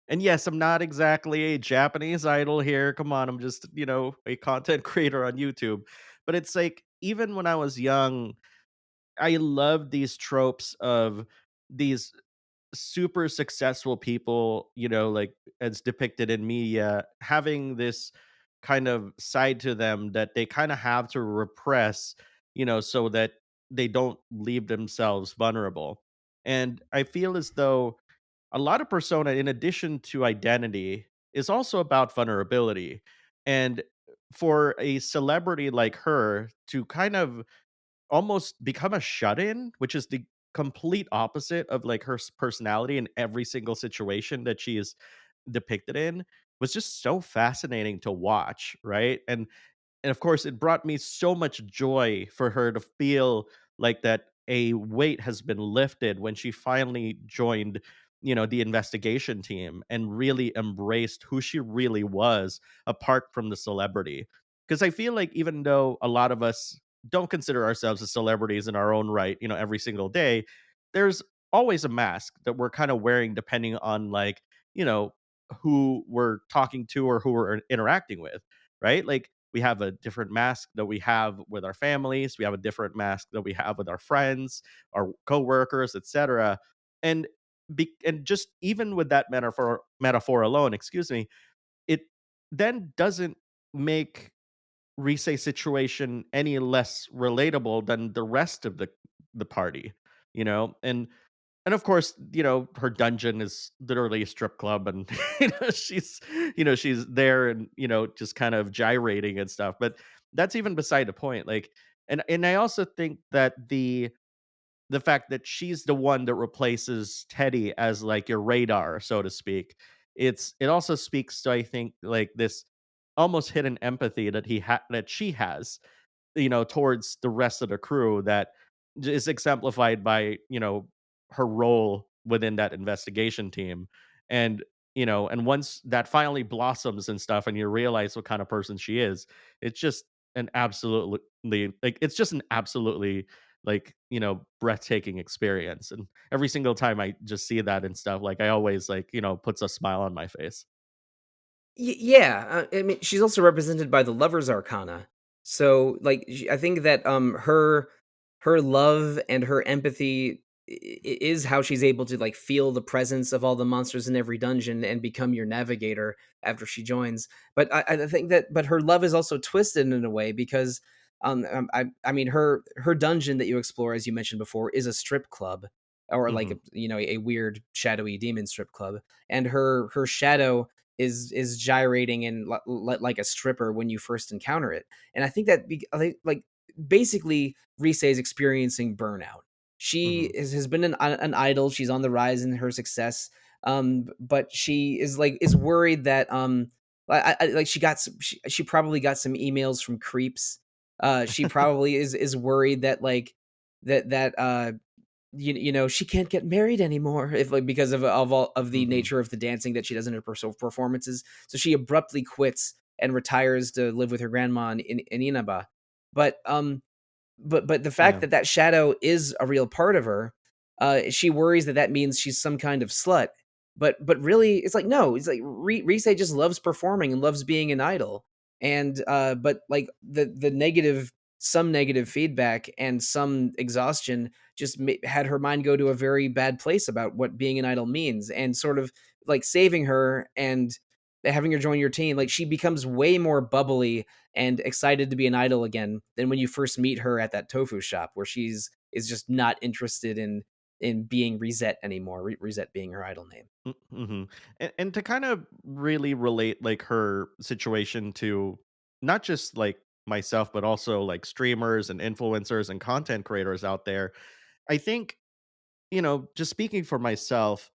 And yes, I'm not exactly a Japanese idol here. Come on, I'm just, a content creator on YouTube. But it's like even when I was young, I loved these tropes of these super successful people, like as depicted in media, having this kind of side to them that they kind of have to repress, so that they don't leave themselves vulnerable. And I feel as though a lot of Persona, in addition to identity, is also about vulnerability. And for a celebrity like her to kind of almost become a shut-in, which is the complete opposite of, like, her personality in every single situation that she is depicted in, was just so fascinating to watch, right? And of course, it brought me so much joy for her to feel like that a weight has been lifted when she finally joined, the investigation team and really embraced who she really was apart from the celebrity. Because I feel like even though a lot of us don't consider ourselves as celebrities in our own right, every single day, there's always a mask that we're kind of wearing depending on, like, you know, who we're talking to or who we're interacting with, right? Like, we have a different mask that we have with our families, we have a different mask that we have with our friends, our coworkers, etc. And and just even with that metaphor alone, excuse me, it then doesn't make Risei's situation any less relatable than the rest of the party, and of course, her dungeon is literally a strip club, and she's there and just kind of gyrating and stuff. But that's even beside the point. Like, and I also think that the fact that she's the one that replaces Teddy as like your radar, so to speak, it also speaks to, I think, like this almost hidden empathy that she has, towards the rest of the crew, that is exemplified by, her role within that investigation team. And, and once that finally blossoms and stuff and you realize what kind of person she is, it's just it's just an absolutely, like, breathtaking experience. And every single time I just see that and stuff, like, I always, like, puts a smile on my face. Yeah, I mean, she's also represented by the Lover's Arcana. So, like, I think that her love and her empathy is how she's able to like feel the presence of all the monsters in every dungeon and become your navigator after she joins. But I think that, but her love is also twisted in a way because, I mean, her dungeon that you explore, as you mentioned before, is a strip club. or like Hmm. a, a weird shadowy demon strip club, and her shadow is gyrating and like a stripper when you first encounter it. And I think that I think, like, basically Rise is experiencing burnout. She Hmm. has been an idol. She's on the rise in her success, but she is worried that like she probably got some emails from creeps. She probably is worried that like that she can't get married anymore, if like because of all of the Hmm. nature of the dancing that she does in her performances. So she abruptly quits and retires to live with her grandma in Inaba. But but the fact Yeah. that that shadow is a real part of her, she worries that that means she's some kind of slut. But really, it's like, no, it's like Rise just loves performing and loves being an idol. And but like the negative, some negative feedback and some exhaustion just had her mind go to a very bad place about what being an idol means, and sort of like saving her and having her join your team. Like, she becomes way more bubbly and excited to be an idol again than when you first meet her at that tofu shop, where she's is just not interested in being Reset anymore. Reset being her idol name. Mm-hmm. And to kind of really relate like her situation to not just like myself, but also like streamers and influencers and content creators out there, I think, just speaking for myself,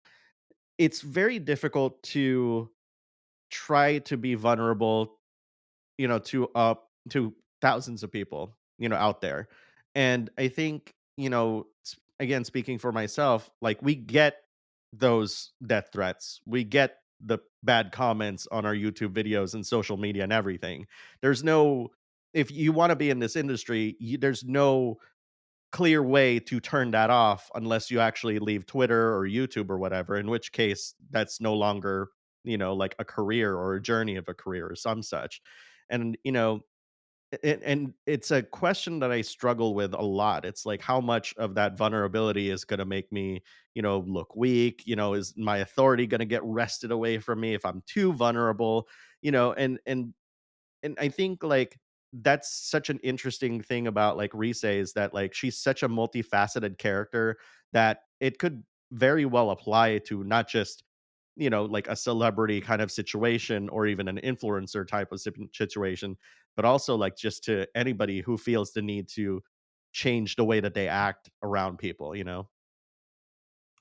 it's very difficult to try to be vulnerable, to thousands of people, out there. And I think, again, speaking for myself, like we get those death threats. We get the bad comments on our YouTube videos and social media and everything. There's no If you want to be in this industry, there's no clear way to turn that off unless you actually leave Twitter or YouTube or whatever, in which case that's no longer, like a career or a journey of a career or some such. And, and it's a question that I struggle with a lot. It's like how much of that vulnerability is going to make me, look weak, is my authority going to get wrested away from me if I'm too vulnerable, and I think like that's such an interesting thing about like Rise is that like she's such a multifaceted character that it could very well apply to not just like a celebrity kind of situation or even an influencer type of situation, but also like just to anybody who feels the need to change the way that they act around people.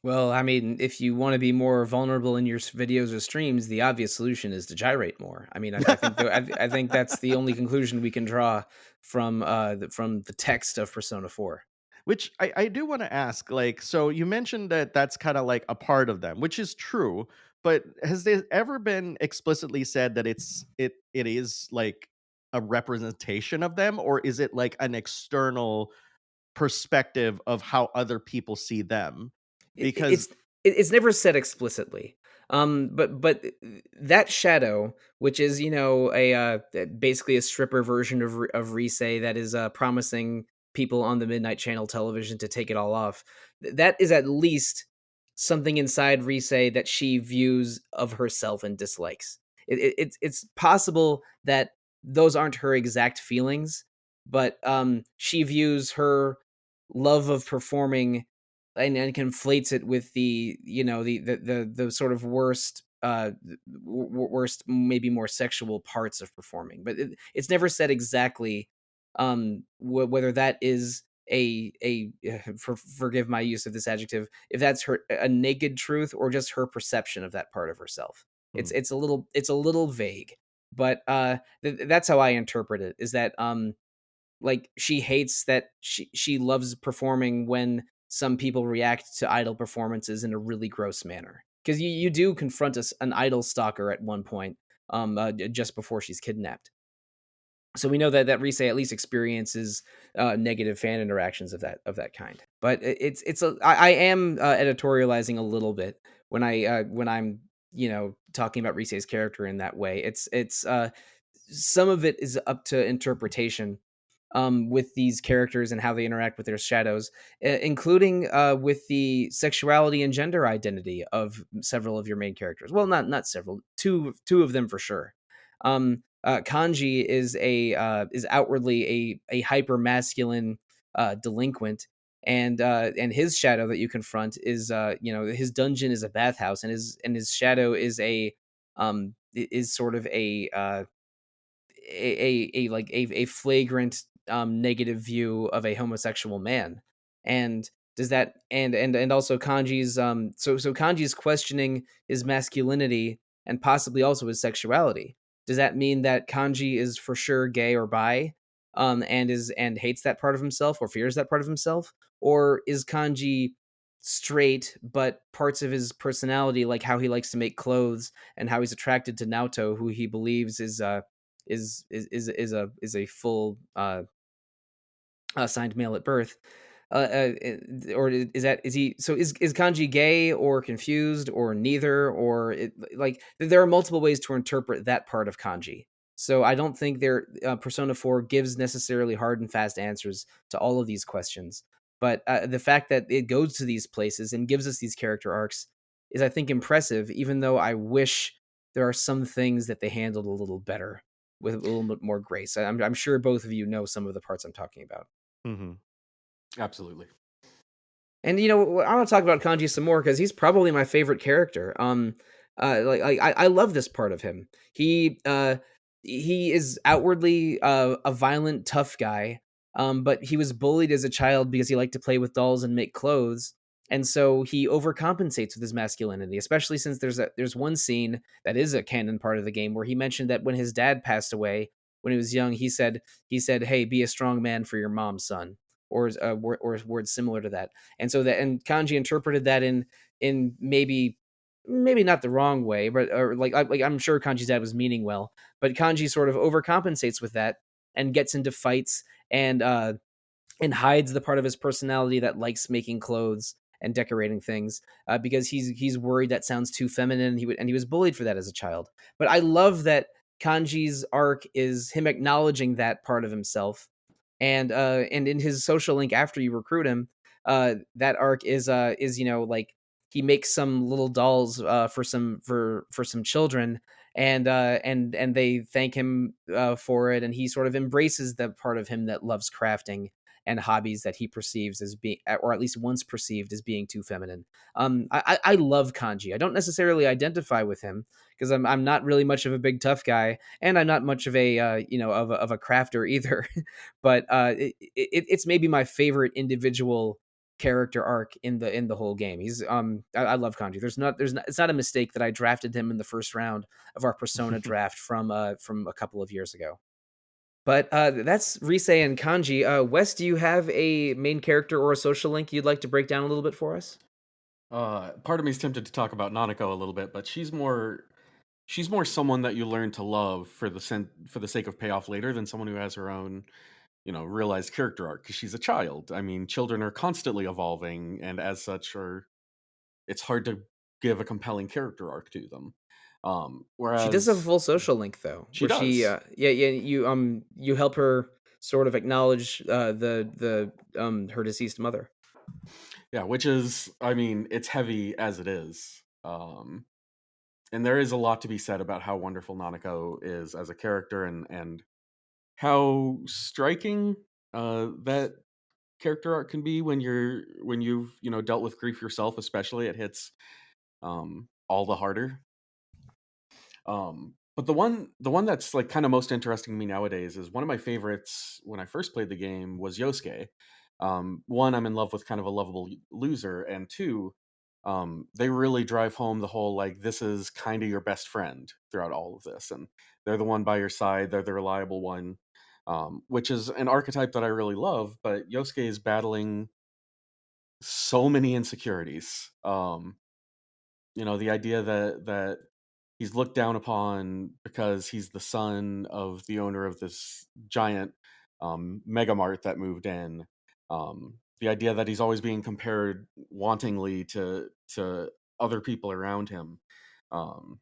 Well, I mean, if you want to be more vulnerable in your videos or streams, the obvious solution is to gyrate more. I mean, I think I think that's the only conclusion we can draw from the text of Persona 4. Which I do want to ask, like, so you mentioned that that's kind of like a part of them, which is true. But has there ever been explicitly said that it is like a representation of them, or is it like an external perspective of how other people see them? It, it- Because it's it's never said explicitly. But that shadow, which is, basically a stripper version of Rise that is promising people on the midnight channel television to take it all off. That is at least something inside Rise that she views of herself and dislikes. It's possible that those aren't her exact feelings, but she views her love of performing and conflates it with the, the sort of worst worst, maybe more sexual parts of performing. But it's never said exactly whether that is a forgive my use of this adjective, if that's her a naked truth or just her perception of that part of herself. hmm, It's a little vague, but that's how I interpret it, is that like, she hates that she loves performing when some people react to idol performances in a really gross manner. Because you do confront an idol stalker at one point, just before she's kidnapped. So we know that Rise at least experiences negative fan interactions of that kind. But I am editorializing a little bit when I'm, talking about Rise's character in that way. It's some of it is up to interpretation, with these characters and how they interact with their shadows, including with the sexuality and gender identity of several of your main characters. Well, not several, two of them for sure. Kanji is outwardly a hyper masculine delinquent, and his shadow that you confront is his dungeon is a bathhouse, and his shadow is sort of a flagrant negative view of a homosexual man. And does that and also Kanji's so Kanji's questioning his masculinity and possibly also his sexuality. Does that mean that Kanji is for sure gay or bi, and hates that part of himself or fears that part of himself? Or is Kanji straight, but parts of his personality, like how he likes to make clothes and how he's attracted to Naoto, who he believes is a full assigned male at birth, or is Kanji gay or confused or neither, or like there are multiple ways to interpret that part of Kanji. So I don't think Persona 4 gives necessarily hard and fast answers to all of these questions, but the fact that it goes to these places and gives us these character arcs is, I think, impressive. Even though I wish there are some things that they handled a little better with a little bit more grace. I'm sure both of you know some of the parts I'm talking about. Mhm. Absolutely. And I want to talk about Kanji some more because he's probably my favorite character. I love this part of him. He is outwardly a violent, tough guy. But he was bullied as a child because he liked to play with dolls and make clothes, and so he overcompensates with his masculinity. Especially since there's one scene that is a canon part of the game where he mentioned that when his dad passed away when he was young, he said, "Hey, be a strong man for your mom, son," or words similar to that. And Kanji interpreted that in maybe not the wrong way, but or like I'm sure Kanji's dad was meaning well, but Kanji sort of overcompensates with that and gets into fights and hides the part of his personality that likes making clothes and decorating things, because he's worried that sounds too feminine. He was bullied for that as a child. But I love that Kanji's arc is him acknowledging that part of himself, and in his social link after you recruit him, that arc is like he makes some little dolls for some children, and they thank him for it, and he sort of embraces the part of him that loves crafting and hobbies that he perceives as being, or at least once perceived as being, too feminine. I love Kanji. I don't necessarily identify with him because I'm not really much of a big tough guy, and I'm not much of a of a crafter either. But it's maybe my favorite individual character arc in the whole game. I love Kanji. There's not it's not a mistake that I drafted him in the first round of our Persona draft from a couple of years ago. But that's Rise and Kanji. Wes, do you have a main character or a social link you'd like to break down a little bit for us? Part of me is tempted to talk about Nanako a little bit, but she's more someone that you learn to love for the sake of payoff later than someone who has her own, realized character arc because she's a child. I mean, children are constantly evolving, and as such, are it's hard to give a compelling character arc to them. She does have a Whereas full social link though, she where she does, yeah, you help her sort of acknowledge the her deceased mother. yeah, which is, I mean, it's heavy as it is. And there is a lot to be said about how wonderful Nanako is as a character, and how striking that character arc can be when you've dealt with grief yourself. Especially, it hits all the harder. But the one that's like kind of most interesting to me nowadays is one of my favorites. When I first played the game was Yosuke. One, I'm in love with kind of a lovable loser, and two, they really drive home the whole, like, this is kind of your best friend throughout all of this, and they're the one by your side. They're the reliable one, which is an archetype that I really love. But Yosuke is battling so many insecurities. The idea that he's looked down upon because he's the son of the owner of this giant mega mart that moved in. The idea that he's always being compared wantingly to other people around him. Um,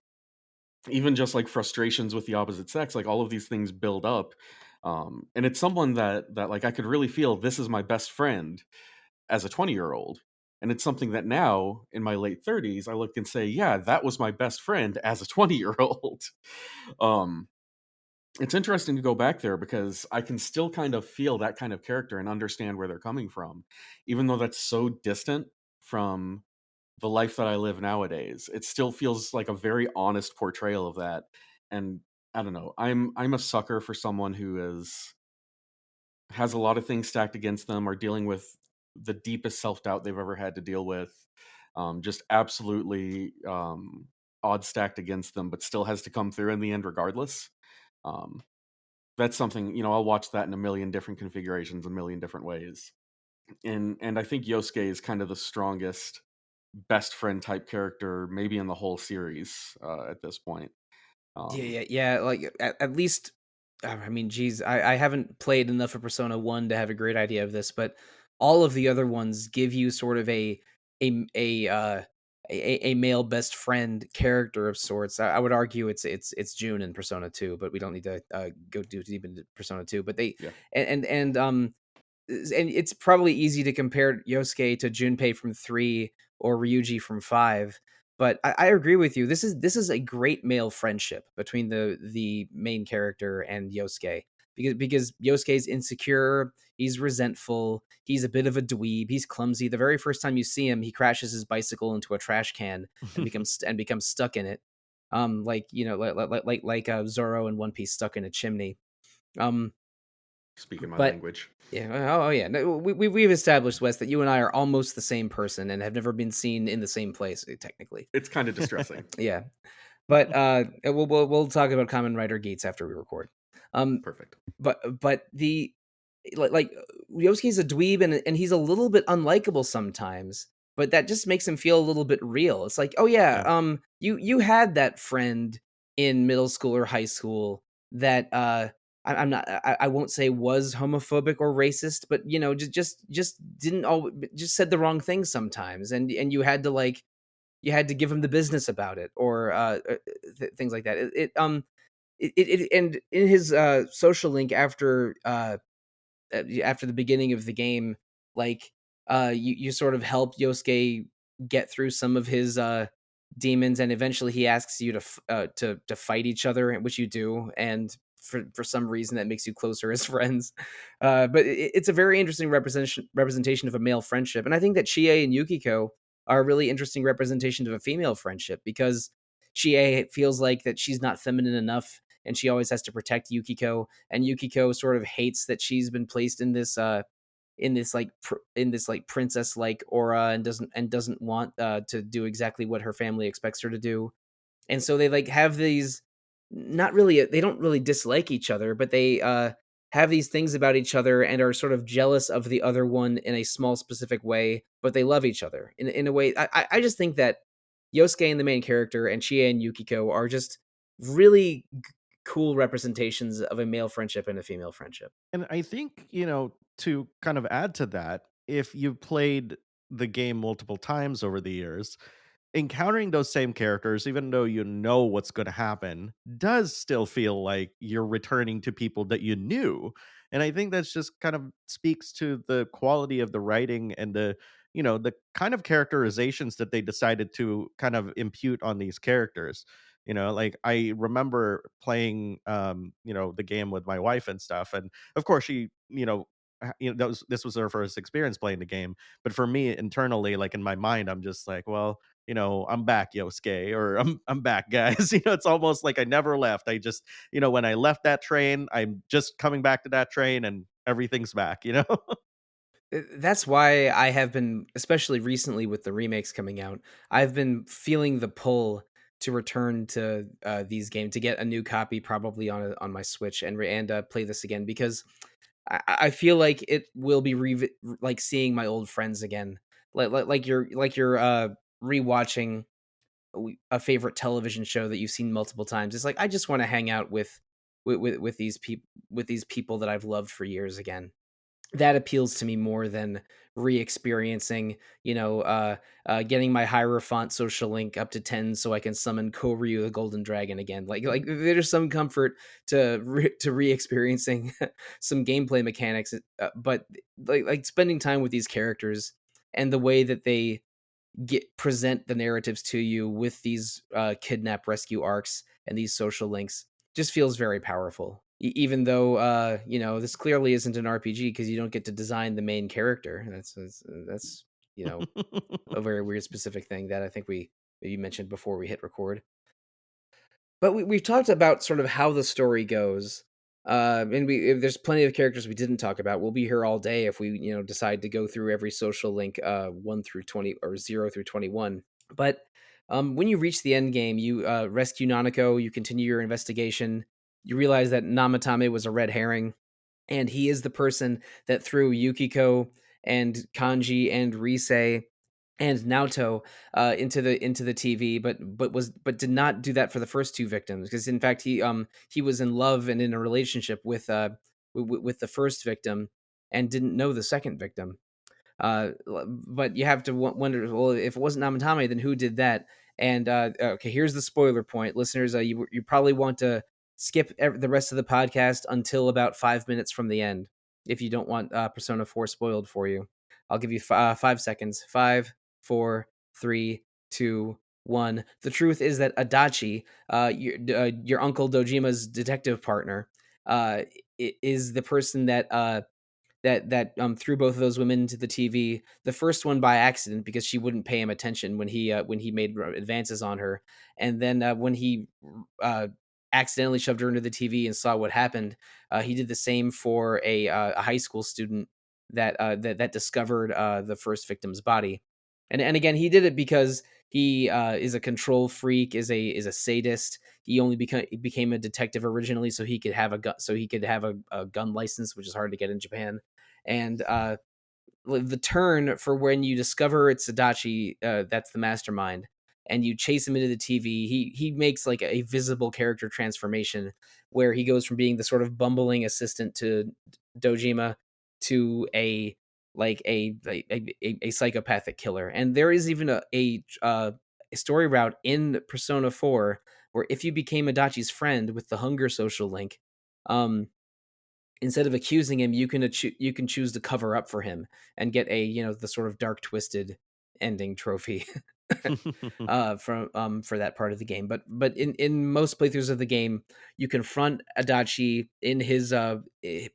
Even just like frustrations with the opposite sex, like all of these things build up. And it's someone that like I could really feel this is my best friend as a 20-year-old. And it's something that now in my late 30s, I look and say, yeah, that was my best friend as a 20-year-old. um It's interesting to go back there because I can still kind of feel that kind of character and understand where they're coming from, even though that's so distant from the life that I live nowadays. It still feels like a very honest portrayal of that. And I don't know. I'm a sucker for someone who has a lot of things stacked against them, are dealing with the deepest self-doubt they've ever had to deal with. Just absolutely odds stacked against them, but still has to come through in the end regardless. Um, that's something, I'll watch that in a million different configurations, a million different ways. And I think Yosuke is kind of the strongest best friend type character maybe in the whole series at this point. Yeah, Um, yeah, yeah. Like at least, I mean, geez, I haven't played enough of Persona One to have a great idea of this, but all of the other ones give you sort of a a uh, a male best friend character of sorts. I would argue it's June in Persona Two, but we don't need to go too deep into Persona Two. But they yeah, and it's probably easy to compare Yosuke to Junpei from 3 or Ryuji from 5, but I agree with you. This is a great male friendship between the main character and Yosuke because Yosuke's insecure, he's resentful, he's a bit of a dweeb, he's clumsy. The very first time you see him, he crashes his bicycle into a trash can and becomes stuck in it. Like Zoro in One Piece stuck in a chimney. Um, speaking my but language. yeah. Oh, yeah. No, we've established, Wes, that you and I are almost the same person and have never been seen in the same place, technically. It's kind of distressing. Yeah. But we'll talk about Common Writer Gates after we record. Um, Perfect. but the like Yosuke's a dweeb and he's a little bit unlikable sometimes, but that just makes him feel a little bit real. It's like, oh yeah, Yeah. you had that friend in middle school or high school that I'm not I won't say was homophobic or racist, but just didn't all just said the wrong things sometimes, and you had to give him the business about it or things like that. And in his social link after the beginning of the game, like you sort of help Yosuke get through some of his demons, and eventually he asks you to fight each other, which you do, and for some reason that makes you closer as friends. But it's a very interesting representation of a male friendship, and I think that Chie and Yukiko are a really interesting representation of a female friendship because Chie feels like that she's not feminine enough and she always has to protect Yukiko, and Yukiko sort of hates that she's been placed in this like princess like aura and doesn't want to do exactly what her family expects her to do. And so they like have these not really they don't really dislike each other, but they have these things about each other and are sort of jealous of the other one in a small specific way, but they love each other in a way. I just think that Yosuke and the main character and Chie and Yukiko are just really cool representations of a male friendship and a female friendship. And I think, to kind of add to that, if you've played the game multiple times over the years, encountering those same characters, even though you know what's going to happen, does still feel like you're returning to people that you knew. And I think that's just kind of speaks to the quality of the writing and the kind of characterizations that they decided to kind of impute on these characters. Like I remember playing, the game with my wife and stuff. And of course, she, this was her first experience playing the game. But for me internally, like in my mind, I'm just like, well, I'm back, Yosuke, or I'm back, guys. It's almost like I never left. I just, when I left that train, I'm just coming back to that train and everything's back. That's why I have been, especially recently with the remakes coming out, I've been feeling the pull to return to these games to get a new copy, probably on my Switch, and play this again because I feel like it will be like seeing my old friends again, like you're rewatching a favorite television show that you've seen multiple times. It's like I just want to hang out with these people that I've loved for years again. That appeals to me more than re-experiencing, getting my Hierophant social link up to 10 so I can summon Koryu the Golden Dragon again. Like there's some comfort to re-experiencing some gameplay mechanics, but like spending time with these characters and the way that they present the narratives to you with these kidnap rescue arcs and these social links. just feels very powerful. Even though this clearly isn't an RPG because you don't get to design the main character. That's you know a very weird specific thing that I think we maybe mentioned before we hit record. But we've talked about sort of how the story goes, and there's plenty of characters we didn't talk about. We'll be here all day if we decide to go through every social link 1 through 20 or 0 through 21. But when you reach the end game, you rescue Nanako. You continue your investigation. You realize that Namatame was a red herring, and he is the person that threw Yukiko and Kanji and Rise and Naoto into the TV, but did not do that for the first two victims because in fact he was in love and in a relationship with the first victim and didn't know the second victim. But you have to wonder, well, if it wasn't Namatame, then who did that? And okay, here's the spoiler point, listeners. You probably want to skip the rest of the podcast until about 5 minutes from the end if you don't want Persona 4 spoiled for you. I'll give you 5 seconds. 5, 4, 3, 2, 1. The truth is that Adachi, your uncle Dojima's detective partner, is the person that threw both of those women into the TV. The first one by accident because she wouldn't pay him attention when he made advances on her, and then when he uh, accidentally shoved her into the TV and saw what happened, he did the same for a high school student that discovered the first victim's body, and again he did it because he is a control freak, is a sadist. He only became a detective originally so he could have a gun, so he could have a gun license, which is hard to get in Japan. And the turn for when you discover it's Adachi, that's the mastermind, and you chase him into the TV. He makes like a visible character transformation where he goes from being the sort of bumbling assistant to Dojima to a psychopathic killer. And there is even a story route in Persona 4 where if you became Adachi's friend with the hunger social link, um, instead of accusing him, you can choose to cover up for him and get the sort of dark twisted ending trophy for that part of the game. But in most playthroughs of the game, you confront Adachi in his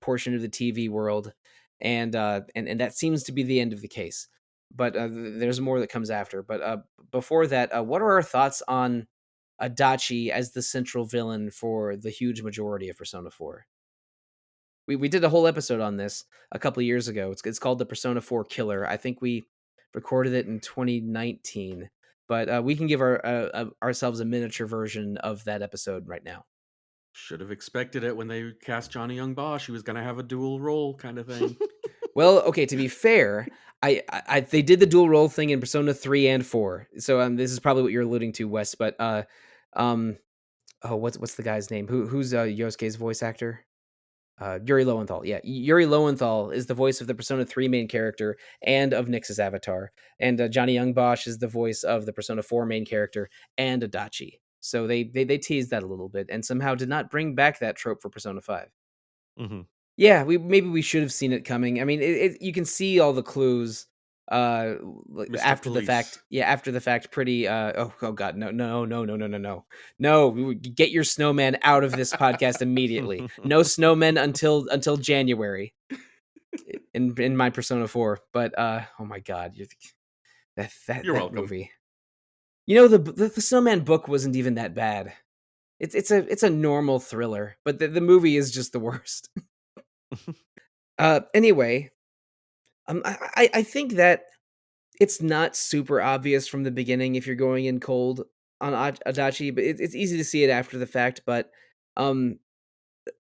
portion of the TV world, and that seems to be the end of the case. But there's more that comes after. But before that, what are our thoughts on Adachi as the central villain for the huge majority of Persona 4? We did a whole episode on this a couple of years ago. It's called the Persona 4 Killer. I think we recorded it in 2019, but we can give ourselves a miniature version of that episode right now. Should have expected it when they cast Johnny Young Bosch. He was going to have a dual role kind of thing. Well, okay, to be fair, they did the dual role thing in Persona 3 and 4. So this is probably what you're alluding to, Wes, but um oh, what's the guy's name? Who's Yosuke's voice actor? Yuri Lowenthal. Yeah, Yuri Lowenthal is the voice of the Persona 3 main character and of Nyx's avatar. And Johnny Young Bosch is the voice of the Persona 4 main character and Adachi. So they teased that a little bit and somehow did not bring back that trope for Persona 5. Mhm. Yeah, we should have seen it coming. I mean, you can see all the clues Mr. after the fact. Police. Yeah, after the fact pretty oh god, no, get your snowman out of this podcast immediately. No snowmen until January in my Persona 4. But oh my god, You're that welcome. movie. The Snowman book wasn't even that bad. It's a normal thriller, but the movie is just the worst. Anyway, I think that it's not super obvious from the beginning if you're going in cold on Adachi, but it's easy to see it after the fact. But um,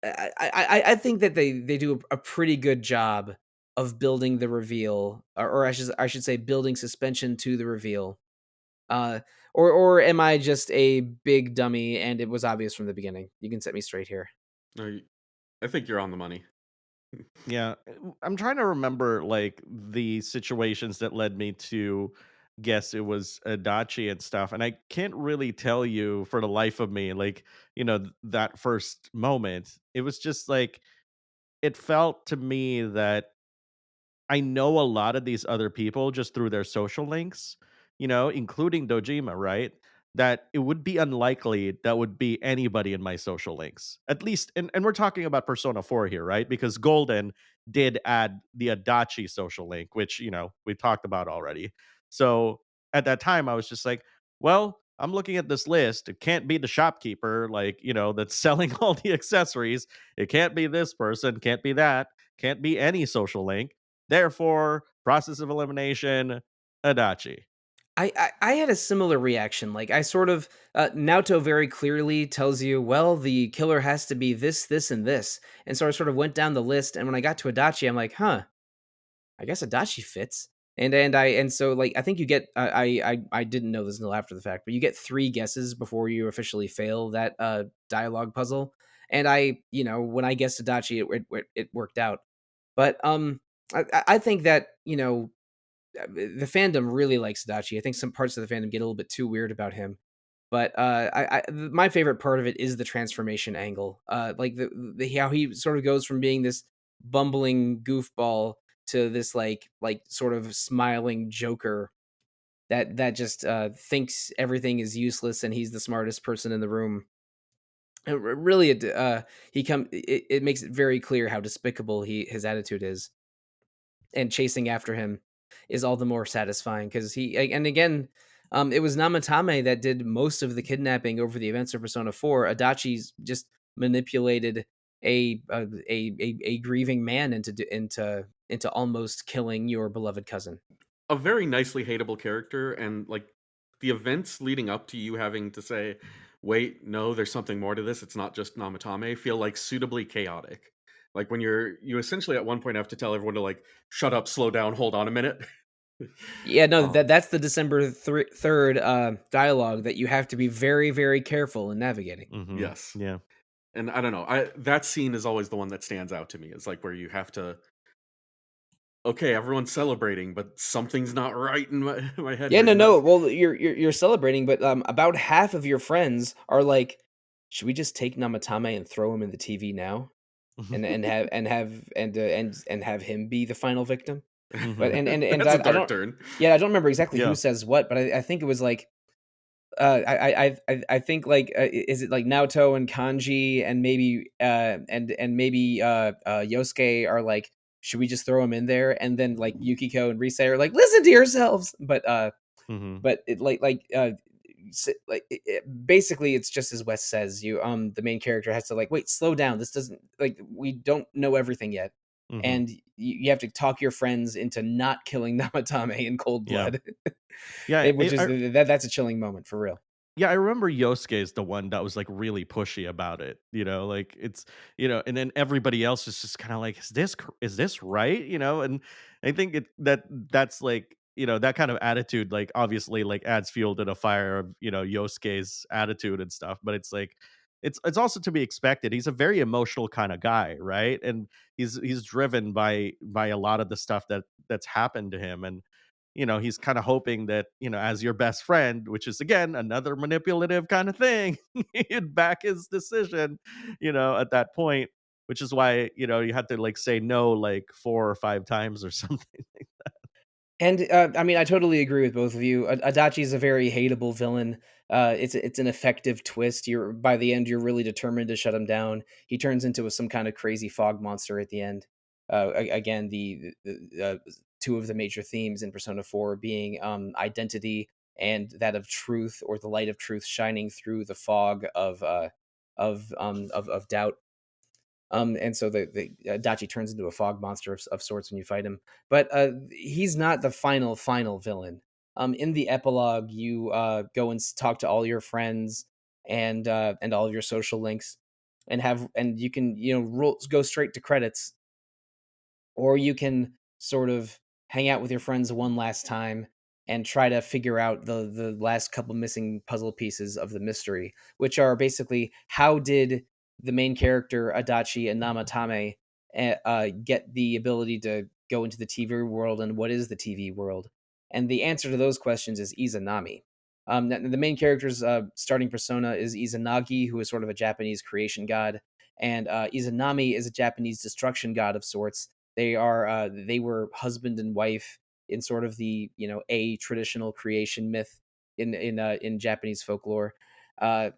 I think that they do a pretty good job of building the reveal, or I should say building suspension to the reveal. Uh, or am I just a big dummy and it was obvious from the beginning? You can set me straight here. No, I think you're on the money. Yeah, I'm trying to remember like the situations that led me to guess it was Adachi and stuff, and I can't really tell you for the life of me. Like, that first moment, it was just like it felt to me that I know a lot of these other people just through their social links, including Dojima, right? that it would be unlikely that would be anybody in my social links. At least, and we're talking about Persona 4 here, right? Because Golden did add the Adachi social link, which, we talked about already. So at that time, I was just like, well, I'm looking at this list. It can't be the shopkeeper, like, that's selling all the accessories. It can't be this person, can't be that, can't be any social link. Therefore, process of elimination, Adachi. I had a similar reaction. Like I sort of Naoto very clearly tells you, well, the killer has to be this, this, and this. And so I sort of went down the list, and when I got to Adachi, I'm like, huh, I guess Adachi fits. And so like I think you get I didn't know this until after the fact, but you get 3 guesses before you officially fail that dialogue puzzle. And when I guessed Adachi, it worked out. But I think that the fandom really likes Adachi. I think some parts of the fandom get a little bit too weird about him. But my favorite part of it is the transformation angle. Like the how he sort of goes from being this bumbling goofball to this like sort of smiling joker that just thinks everything is useless and he's the smartest person in the room. Really, it makes it very clear how despicable his attitude is, and chasing after him is all the more satisfying because and again, it was Namatame that did most of the kidnapping over the events of Persona 4. Adachi's just manipulated a grieving man into almost killing your beloved cousin. A very nicely hateable character, and like the events leading up to you having to say, "Wait, no, there's something more to this. It's not just Namatame," feel like suitably chaotic. Like when you essentially at one point have to tell everyone to like shut up, slow down, hold on a minute. Yeah, no, um, that's the December 3rd dialogue that you have to be very, very careful in navigating. Mhm. yes, Yeah. and I don't know. I that scene is always the one that stands out to me. It's like where you have to, okay, everyone's celebrating, but something's not right in my my head Yeah, here, no, and no. that's Well, you're celebrating, but about half of your friends are like, "Should we just take Namatame and throw him in the TV now, and have him be the final victim?" But Mhm. and that's a I dark don't, turn. yeah, I don't remember exactly who Yeah. says what, but I think it was like I think like is it like Naoto and Kanji and maybe maybe Yosuke are like, should we just throw him in there? And then like Yukiko and Rise are like, listen to yourselves. Mhm. But it basically it's just as Wes says. The main character has to like, wait, slow down. This doesn't like we don't know everything yet, Mhm. and you have to talk your friends into not killing Namatame in cold Yeah. blood, Yeah, which is that's a chilling moment for real. yeah, I remember Yosuke is the one that was, like, really pushy about it, like, it's and then everybody else is just kinda like, is this right?" And I think that's, like, that kind of attitude, like, obviously, like, adds fuel to the fire of, Yosuke's attitude and stuff, but it's like, it's also to be expected. He's a very emotional kinda guy, right? And he's driven by a lot of the stuff that's happened to him, and he's kind of hoping that, as your best friend, which is again another manipulative kind of thing, he'd back his decision, at that point, which is why, you had to like say no like 4 or 5 times or something. And I mean, I totally agree with both of you. Adachi is a very hateable villain. It's an effective twist. You're by the end, you're really determined to shut him down. He turns into some kind of crazy fog monster at the end. Again, two of the major themes in Persona 4 being identity and that of truth, or the light of truth shining through the fog of doubt. And so the Dachi turns into a fog monster of sorts when you fight him. But he's not the final villain. In the epilogue, you go and talk to all your friends and all of your social links, and you can go straight to credits, or you can sort of hang out with your friends one last time and try to figure out the last couple missing puzzle pieces of the mystery, which are basically how did the main character Adachi and Namatame get the ability to go into the TV world, and what is the TV world? And the answer to those questions is Izanami. The main character's starting persona is Izanagi, who is sort of a Japanese creation god, and Izanami is a Japanese destruction god of sorts. They were husband and wife in sort of the a traditional creation myth. in Japanese folklore. Uh,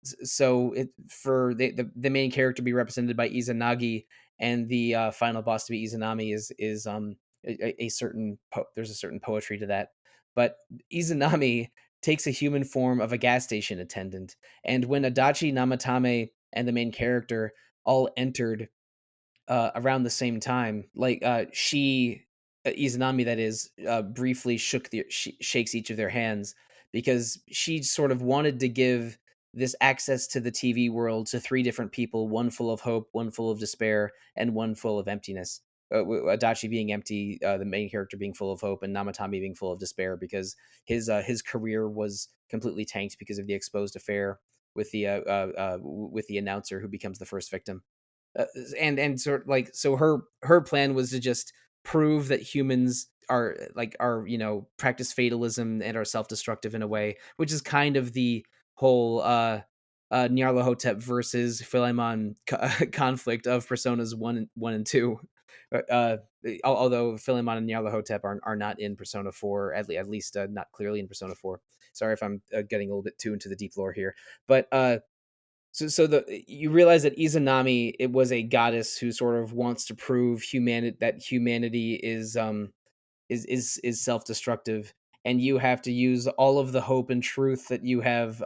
so it for the main character to be represented by Izanagi and the final boss to be Izanami is a certain there's a certain poetry to that. But Izanami takes a human form of a gas station attendant, and when Adachi Namatame and the main character all entered around the same time. She, Izanami, that is, briefly shakes each of their hands because she sort of wanted to give this access to the TV world to three different people: one full of hope, one full of despair, and one full of emptiness. Adachi being empty, the main character being full of hope, and Namatami being full of despair because his career was completely tanked because of the exposed affair with the announcer who becomes the first victim. uh, and sort of like so her plan was to just prove that humans are practice fatalism and are self-destructive in a way, which is kind of the whole Nyarlathotep versus Philemon conflict of Personas 1 and 2. Although Philemon and Nyarlathotep are not in Persona 4, at least not clearly in Persona 4. Sorry if I'm getting a little bit too into the deep lore here, but so you realize that Izanami, it was a goddess who sort of wants to prove humanity is self-destructive, and you have to use all of the hope and truth that you have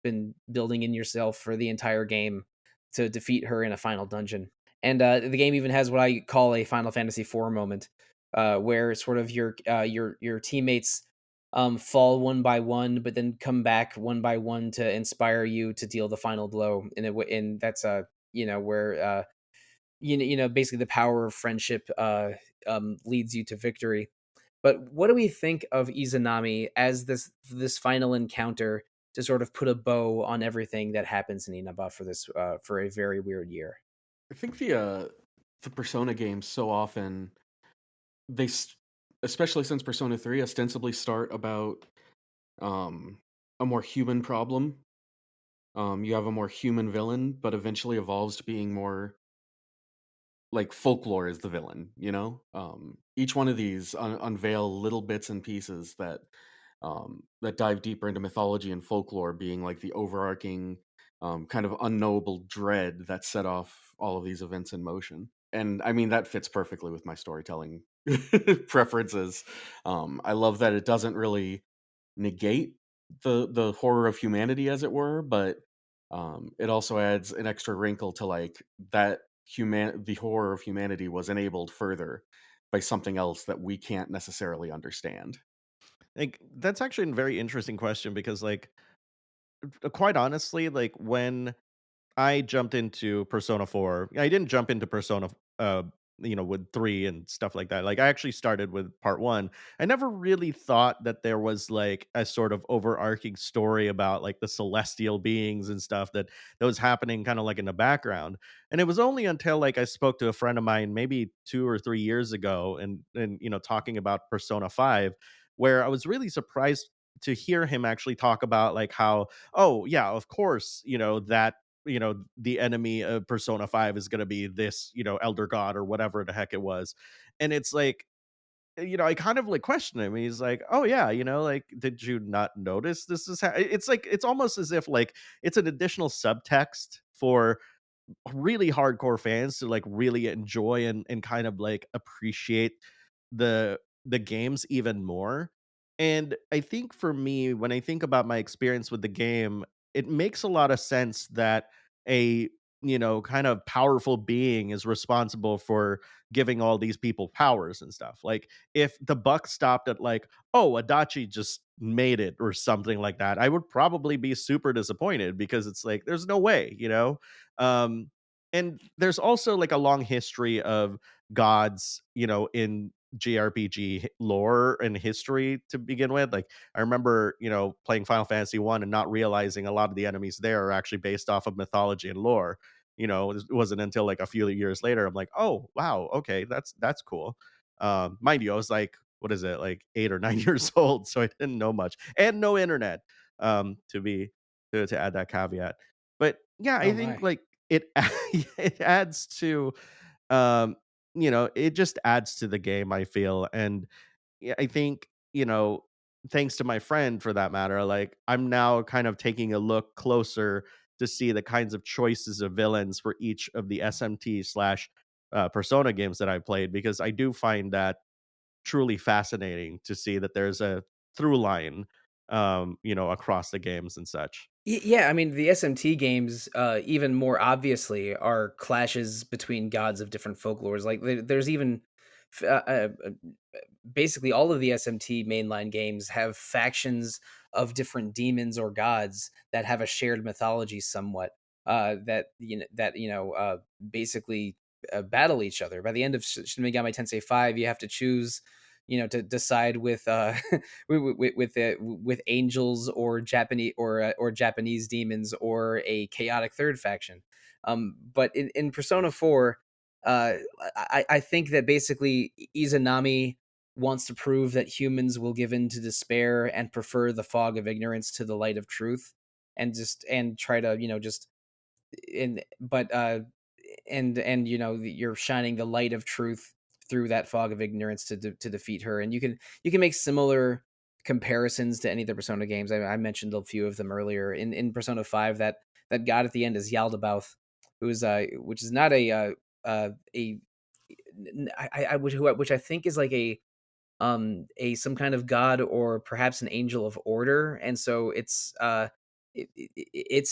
been building in yourself for the entire game to defeat her in a final dungeon. And the game even has what I call a Final Fantasy IV moment, where sort of your teammates fall one by one, but then come back one by one to inspire you to deal the final blow. And that's where basically the power of friendship leads you to victory. But what do we think of Izanami as this final encounter to sort of put a bow on everything that happens in Inaba for this for a very weird year? I think the Persona games so often they s- especially since Persona 3 ostensibly start about um a more human problem. You have a more human villain, but eventually evolves to being more like folklore is the villain, you know? Each one of these unveil little bits and pieces that dive deeper into mythology and folklore, being like the overarching kind of unknowable dread that set off all of these events in motion. And I mean that fits perfectly with my storytelling preferences. I love that it doesn't really negate the horror of humanity, as it were, but it also adds an extra wrinkle to like that the horror of humanity was enabled further by something else that we can't necessarily understand. Like, that's actually a very interesting question because, like, quite honestly, like, when I jumped into Persona 4. I didn't jump into Persona, uh, with 3 and stuff like that. Like, I actually started with part 1. I never really thought that there was, like, a sort of overarching story about, like, the celestial beings and stuff that was happening kinda, like, in the background. And it was only until, like, I spoke to a friend of mine maybe 2 or 3 years ago and talking about Persona 5, where I was really surprised to hear him actually talk about, like, how, "Oh, yeah, of course, that the enemy of Persona 5 is going to be this, elder god or whatever the heck it was." And it's like, I kind of like question him. He's like, "Oh yeah, like, did you not notice this is it's like it's almost as if like it's an additional subtext for really hardcore fans to like really enjoy and kind of like appreciate the games even more." And I think for me, when I think about my experience with the game, it makes a lot of sense that a kind of powerful being is responsible for giving all these people powers and stuff. Like, if the buck stopped at like, "Oh, Adachi just made it," or something like that, I would probably be super disappointed because it's like there's no way. um, and there's also like a long history of gods, in JRPG lore and history to begin with. Like, I remember, playing Final Fantasy 1 and not realizing a lot of the enemies there are actually based off of mythology and lore. It wasn't until like a few years later I'm like, "Oh, wow, okay, that's cool." Mind you, I was like, what is it, like 8 or 9 years old, so I didn't know much and no internet, to be to add that caveat. But yeah, I Oh think my. like it it adds to, um, it just adds to the game, I feel. And yeah, I think, thanks to my friend for that matter, like I'm now kind of taking a look closer to see the kinds of choices of villains for each of the SMT slash Persona games that I played, because I do find that truly fascinating to see that there's a through line, across the games and such. Yeah, I mean, the SMT games, even more obviously, are clashes between gods of different folklores. Like, there's even f- basically all of the SMT mainline games have factions of different demons or gods that have a shared mythology somewhat. Basically battle each other. By the end of Shin Megami Tensei 5, you have to choose, to decide with with angels or Japanese demons or a chaotic third faction. But in Persona 4, uh, I think that basically Izanami wants to prove that humans will give in to despair and prefer the fog of ignorance to the light of truth, and try to just and but and you're shining the light of truth through that fog of ignorance to defeat her. And you can make similar comparisons to any of the Persona games. I mentioned a few of them earlier. In Persona 5, that god at the end is Yaldabaoth, who's which is not a which I think is like a some kind of god or perhaps an angel of order. And so its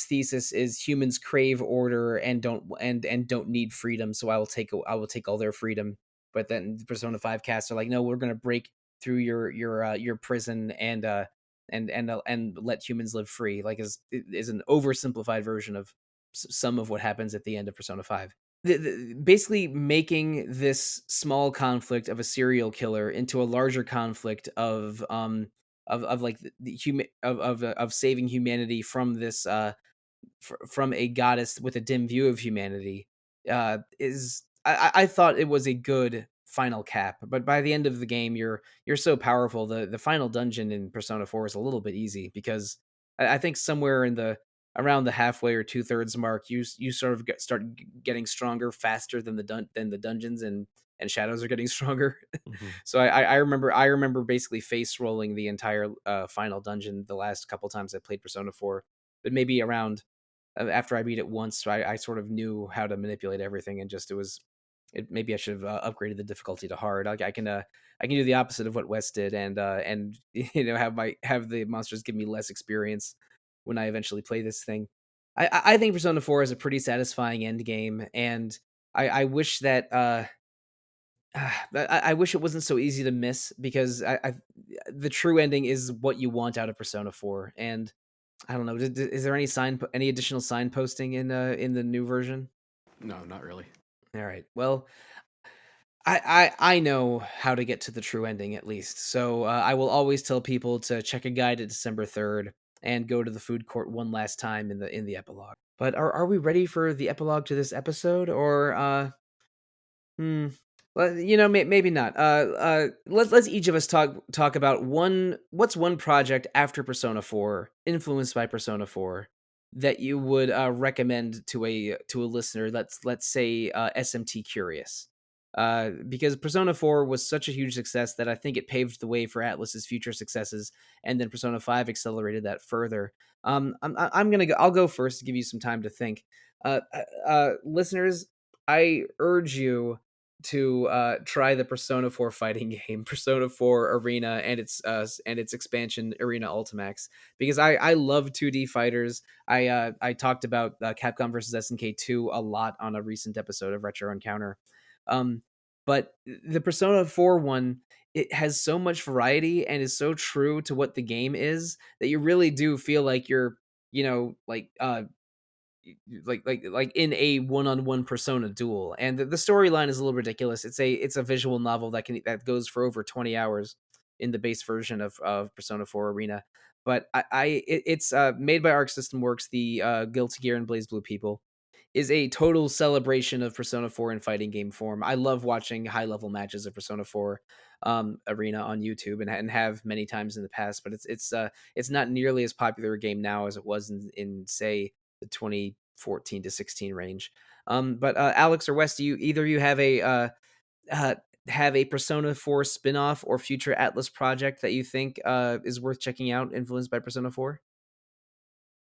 thesis is humans crave order and don't need freedom, so I will take all their freedom. But then the Persona 5 cast are like, no, we're going to break through your prison and let humans live free. Like, is an oversimplified version of some of what happens at the end of Persona 5. Basically making this small conflict of a serial killer into a larger conflict of like the human of saving humanity from this from a goddess with a dim view of humanity. Is I thought it was a good final cap, but by the end of the game, you're so powerful. The final dungeon in Persona 4 is a little bit easy, because I think somewhere in the around the halfway or two-thirds mark, you sort of start getting stronger faster than the dungeons, and shadows are getting stronger. Mhm. So I remember basically face rolling the entire final dungeon the last couple times I played Persona 4. But maybe around after I beat it once, I sort of knew how to manipulate everything, and just maybe I should have upgraded the difficulty to hard. Like, I can do the opposite of what West did, and have the monsters give me less experience when I eventually play this thing. I think Persona 4 is a pretty satisfying end game, and I wish that I wish it wasn't so easy to miss, because the true ending is what you want out of Persona 4. And I don't know. Is there any additional signposting in the new version? No, not really. All right. Well, I know how to get to the true ending, at least. So I will always tell people to check a guide at December 3rd and go to the food court one last time in the epilogue. But are we ready for the epilogue to this episode, or Hmm. Well, maybe not. Let's each of us talk about what's one project after Persona 4, influenced by Persona 4, that you would recommend to a listener. Let's say SMT curious. Because Persona 4 was such a huge success that I think it paved the way for Atlas's future successes, and then Persona 5 accelerated that further. I'm gonna go. I'll go first to give you some time to think. Listeners, I urge you to try the Persona 4 fighting game, Persona 4 Arena, and its expansion Arena Ultimax, because I love 2D fighters. I talked about Capcom versus SNK 2 a lot on a recent episode of Retro Encounter. Um, but the Persona 4 one, it has so much variety and is so true to what the game is, that you really do feel like you're, like in a one-on-one Persona duel. And the storyline is a little ridiculous. It's a visual novel that goes for over 20 hours in the base version of Persona 4 Arena. But it's made by Arc System Works, the Guilty Gear and Blaze Blue people, is a total celebration of Persona 4 in fighting game form. I love watching high level matches of Persona 4 Arena on YouTube, and have many times in the past. But it's not nearly as popular a game now as it was in say the 2014 to 16 range. But Alex or Wes, do you either you have a have a Persona 4 spin-off or future Atlas project that you think is worth checking out, influenced by Persona 4?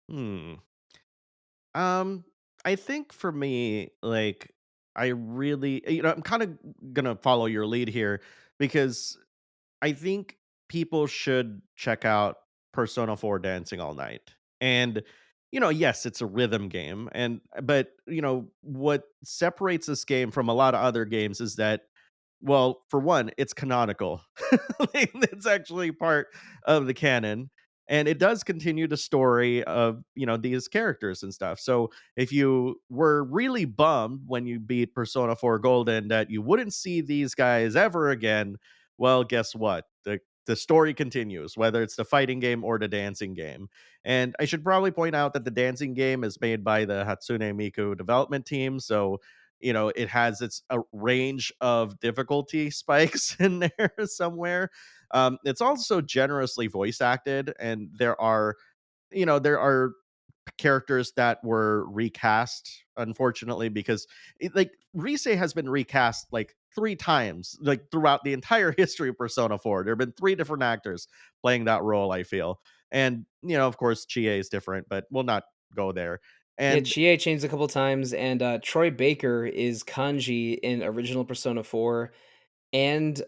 Hmm. Um, I think for me, like, I really, I'm kind of gonna follow your lead here because I think people should check out Persona 4 Dancing All Night. And yes, it's a rhythm game but what separates this game from a lot of other games is that, well, for one, it's canonical. Like, it's actually part of the canon, and it does continue the story of, these characters and stuff. So, if you were really bummed when you beat Persona 4 Golden that you wouldn't see these guys ever again, well, guess what? The story continues, whether it's the fighting game or the dancing game. And I should probably point out that the dancing game is made by the Hatsune Miku development team, so it has its a range of difficulty spikes in there somewhere. It's also generously voice acted, and there are characters that were recast, unfortunately, because like Rise has been recast like 3 times, like throughout the entire history of Persona 4. There have been 3 different actors playing that role, I feel. And of course, Chie is different, but we'll not go there. Yeah, And Chie changed a couple times, and Troy Baker is Kanji in original Persona 4, and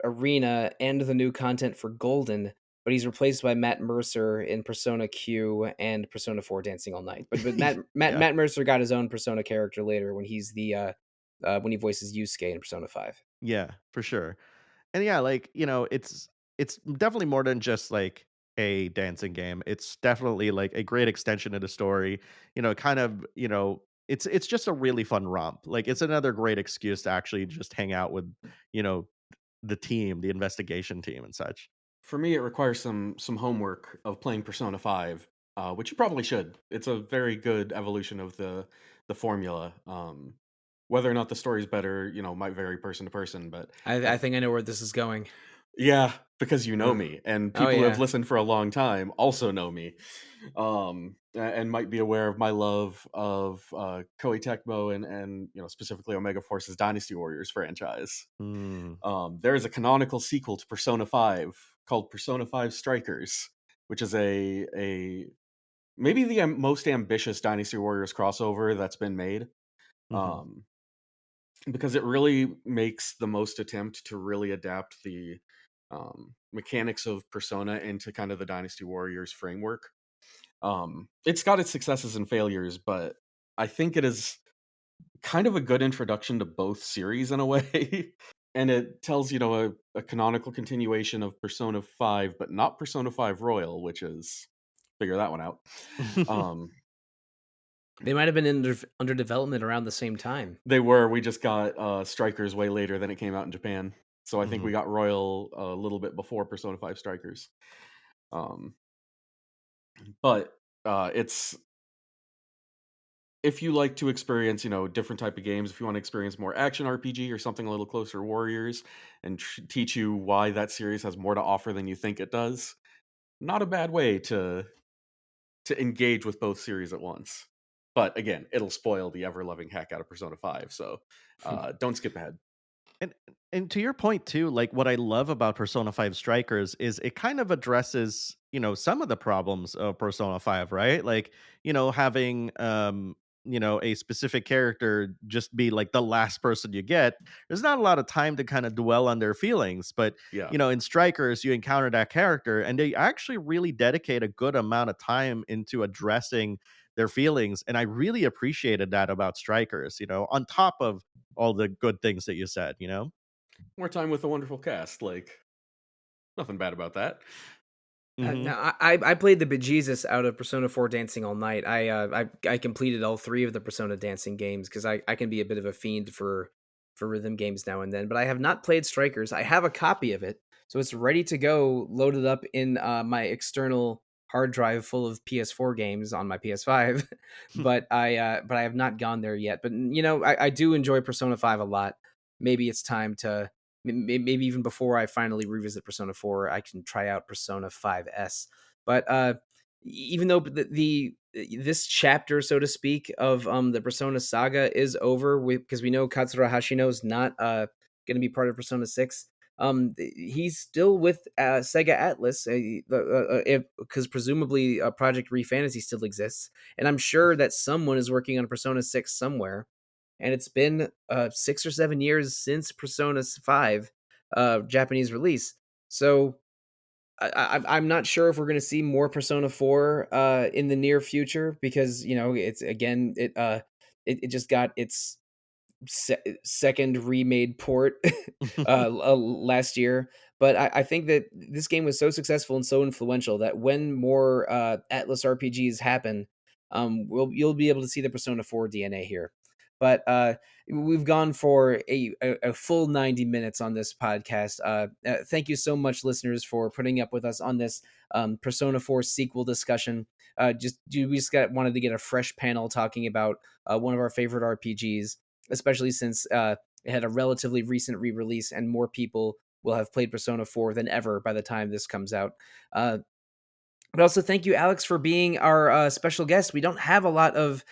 Arena, and the new content for Golden, but he's replaced by Matt Mercer in Persona Q and Persona 4 Dancing All Night. But Matt Matt yeah, Matt Mercer got his own Persona character later when he's the when he voices Yusuke in Persona 5. yeah, for sure. And yeah, like, it's definitely more than just like a dancing game. It's definitely like a great extension of the story. Kind of, it's just a really fun romp. Like, it's another great excuse to actually just hang out with, you know, the team, the investigation team and such. For me, it requires some homework of playing Persona 5, which you probably should. It's a very good evolution of the formula. Whether or not the story's better, might vary person to person, but I I think I know where this is going. yeah, because you know Uh, me, and oh people who have yeah. listened for a long time also know me, and might be aware of my love of Koei Tecmo and specifically Omega Force's Dynasty Warriors franchise. Mm, There is a canonical sequel to Persona 5 called Persona 5 Strikers, which is a maybe the most ambitious Dynasty Warriors crossover that's been made. mhm, Um, because it really makes the most attempt to really adapt the mechanics of Persona into kind of the Dynasty Warriors framework. It's got its successes and failures, but I think it is kind of a good introduction to both series in a way. And it tells, a canonical continuation of Persona 5, but not Persona 5 Royal, which is figure that one out. Um, They might have been under development around the same time. we just got Strikers way later than it came out in Japan. So I think we mhm, got Royal a little bit before Persona 5 Strikers. Um, but it's if you like to experience, different type of games, if you want to experience more action RPG or something a little closer to Warriors and teach you why that series has more to offer than you think it does, not a bad way to engage with both series at once. But again, it'll spoil the ever loving heck out of Persona 5, so don't skip ahead. And and to your point too, like what I love about Persona 5 Strikers is it kind of addresses, some of the problems of Persona 5, right? Like, having a specific character just be like the last person you get. There's not a lot of time to kind of dwell on their feelings, but Yeah. in Strikers you encounter that character and they actually really dedicate a good amount of time into addressing their feelings, and I really appreciated that about Strikers, on top of all the good things that you said, you know? More time with a wonderful cast, like nothing bad about that. Mhm. Now I played the bejesus out of Persona 4 Dancing All Night. I completed all 3 of the Persona dancing games because I can be a bit of a fiend for rhythm games now and then. But I have not played Strikers. I have a copy of it, so it's ready to go, loaded up in my external hard drive full of PS4 games on my PS5. But I have not gone there yet. But I do enjoy Persona 5 a lot. Maybe it's time to maybe even before I finally revisit Persona 4, I can try out Persona 5S. But even though this chapter, so to speak, of the Persona saga is over, because we know Katsura Hashino's not going to be part of Persona 6. He's still with Sega Atlas, because presumably Project Refantasy still exists, and I'm sure that someone is working on Persona 6 somewhere. And it's been 6 or 7 years since Persona 5 Japanese release. So I'm not sure if we're going to see more Persona 4 in the near future, because it's again it just got its second remade port last year. But I think that this game was so successful and so influential that when more Atlas RPGs happen, you'll be able to see the Persona 4 DNA here. But we've gone for a full 90 minutes on this podcast. Thank you so much, listeners, for putting up with us on this Persona 4 sequel discussion. Wanted to get a fresh panel talking about one of our favorite RPGs, especially since it had a relatively recent re-release and more people will have played Persona 4 than ever by the time this comes out. But also, thank you, Alex, for being our special guest. We don't have a lot of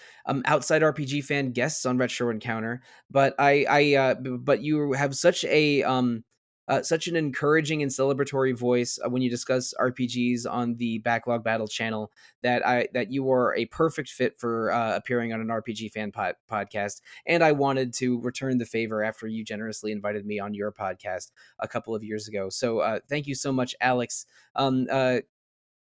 outside RPG fan guests on Retro Encounter, but but you have such an encouraging and celebratory voice when you discuss RPGs on the Backlog Battle channel, that you are a perfect fit for appearing on an RPG fan podcast. And I wanted to return the favor after you generously invited me on your podcast a couple of years ago. So thank you so much, Alex. Um, uh,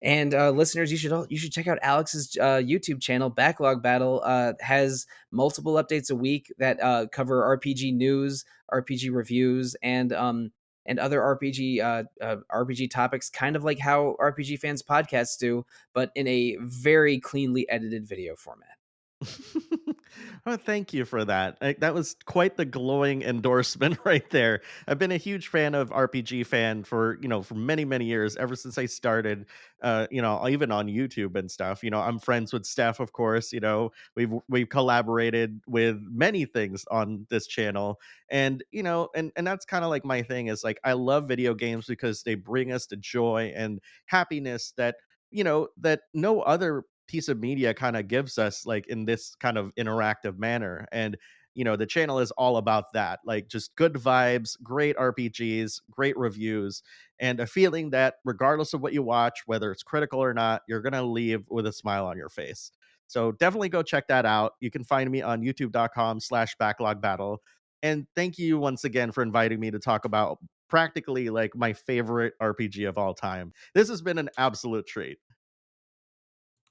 and listeners, you should check out Alex's YouTube channel. Backlog Battle has multiple updates a week that cover RPG news, RPG reviews, and other RPG topics, kind of like how RPG fans podcasts do, but in a very cleanly edited video format. Oh, thank you for that. That was quite the glowing endorsement right there. I've been a huge fan of RPG fan for for many many years, ever since I started. Even on YouTube and stuff. I'm friends with Steph, of course. We've collaborated with many things on this channel, and and that's kind of like my thing. Is like I love video games because they bring us the joy and happiness that no other piece of media kind of gives us, like in this kind of interactive manner. And the channel is all about that, like just good vibes, great RPGs, great reviews, and a feeling that regardless of what you watch, whether it's critical or not, you're going to leave with a smile on your face. So definitely go check that out. You can find me on youtube.com/backlog battle. And thank you once again for inviting me to talk about practically like my favorite RPG of all time. This has been an absolute treat.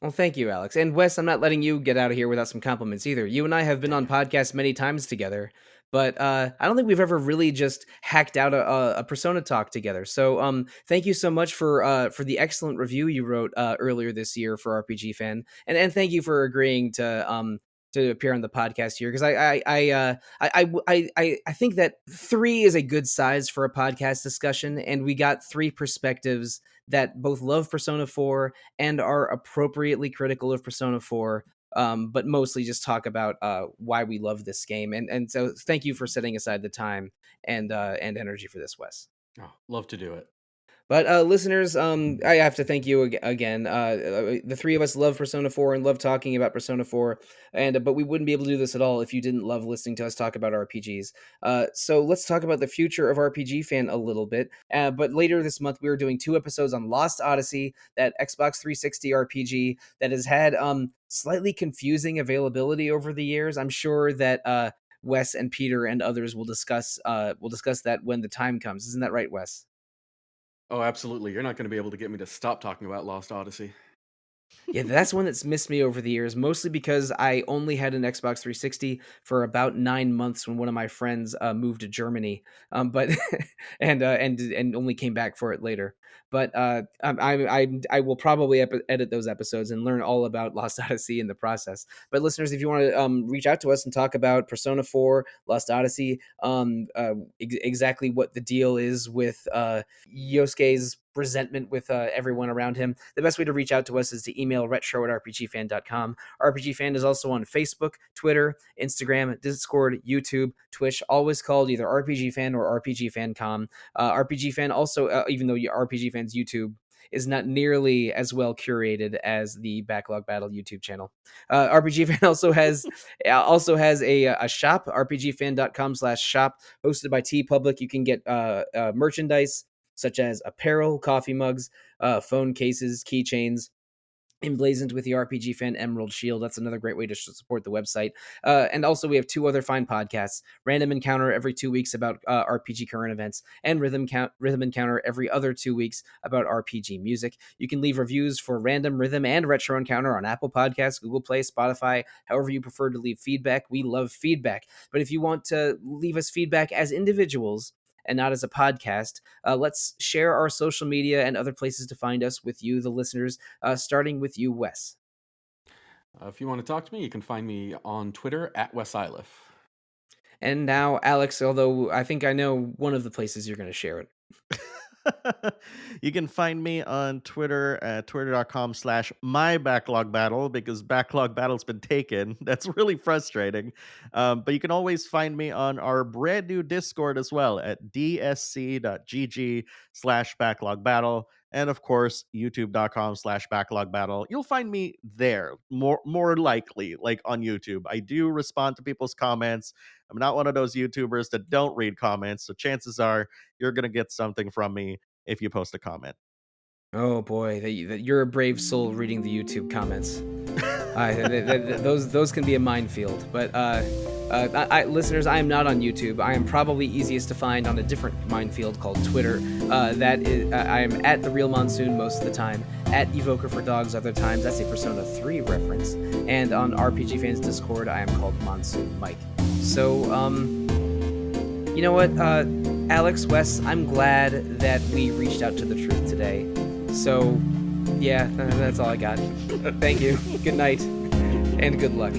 Well, thank you, Alex. And Wes, I'm not letting you get out of here without some compliments either. You and I have been on podcasts many times together, but I don't think we've ever really just hacked out a Persona talk together. So, thank you so much for the excellent review you wrote earlier this year for RPG Fan, and thank you for agreeing to appear on the podcast here, because I think that 3 is a good size for a podcast discussion, and we got 3 perspectives that both love Persona 4 and are appropriately critical of Persona 4, but mostly just talk about why we love this game. And so thank you for setting aside the time and energy for this, Wes. Oh, love to do it. But listeners, I have to thank you again. The three of us love Persona 4 and love talking about Persona 4, and but we wouldn't be able to do this at all if you didn't love listening to us talk about RPGs. So let's talk about the future of RPG Fan a little bit. But later this month, we are doing 2 episodes on Lost Odyssey, that Xbox 360 RPG that has had slightly confusing availability over the years. I'm sure that Wes and Peter and others will discuss that when the time comes. Isn't that right, Wes? Oh, absolutely. You're not going to be able to get me to stop talking about Lost Odyssey. Yeah, that's one that's missed me over the years, mostly because I only had an Xbox 360 for about 9 months when one of my friends moved to Germany, but and only came back for it later. But I will probably edit those episodes and learn all about Lost Odyssey in the process. But listeners, if you want to reach out to us and talk about Persona 4, Lost Odyssey, exactly what the deal is with Yosuke's resentment with everyone around him, the best way to reach out to us is to email retro@rpgfan.com. RPG Fan is also on Facebook, Twitter, Instagram, Discord, YouTube, Twitch, always called either RPG Fan or RPG Fancom. RPG Fan also, even though RPG Fan's YouTube, is not nearly as well curated as the Backlog Battle YouTube channel. RPG Fan also has a shop, rpgfan.com/shop, hosted by TeePublic. You can get merchandise such as apparel, coffee mugs, phone cases, keychains, emblazoned with the RPG Fan Emerald Shield. That's another great way to support the website. And also, we have two other fine podcasts: Random Encounter every 2 weeks about RPG current events, and Rhythm Encounter every other 2 weeks about RPG music. You can leave reviews for Random, Rhythm, and Retro Encounter on Apple Podcasts, Google Play, Spotify, however you prefer to leave feedback. We love feedback. But if you want to leave us feedback as individuals and not as a podcast, let's share our social media and other places to find us with you, the listeners, starting with you, Wes. If you want to talk to me, you can find me on Twitter at Wes Iliff. And now, Alex, although I think I know one of the places you're going to share it. You can find me on Twitter at twitter.com/mybacklogbattle, because Backlog Battle's been taken. That's really frustrating. But you can always find me on our brand new Discord as well at dsc.gg/backlogbattle. And of course, youtube.com/backlogbattle. You'll find me there more likely, like on YouTube. I do respond to people's comments. I'm not one of those YouTubers that don't read comments, so chances are you're going to get something from me if you post a comment. Oh boy, you're a brave soul reading the YouTube comments. Those can be a minefield. But listeners, I am not on YouTube. I am probably easiest to find on a different minefield called Twitter. That is, I am at the Real Monsoon most of the time, at Evoker for Dogs other times. That's a Persona 3 reference. And on RPG Fans Discord, I am called Monsoon Mike. So, you know what, Alex, Wes, I'm glad that we reached out to the truth today. So, yeah, that's all I got. Thank you. Good night, and good luck.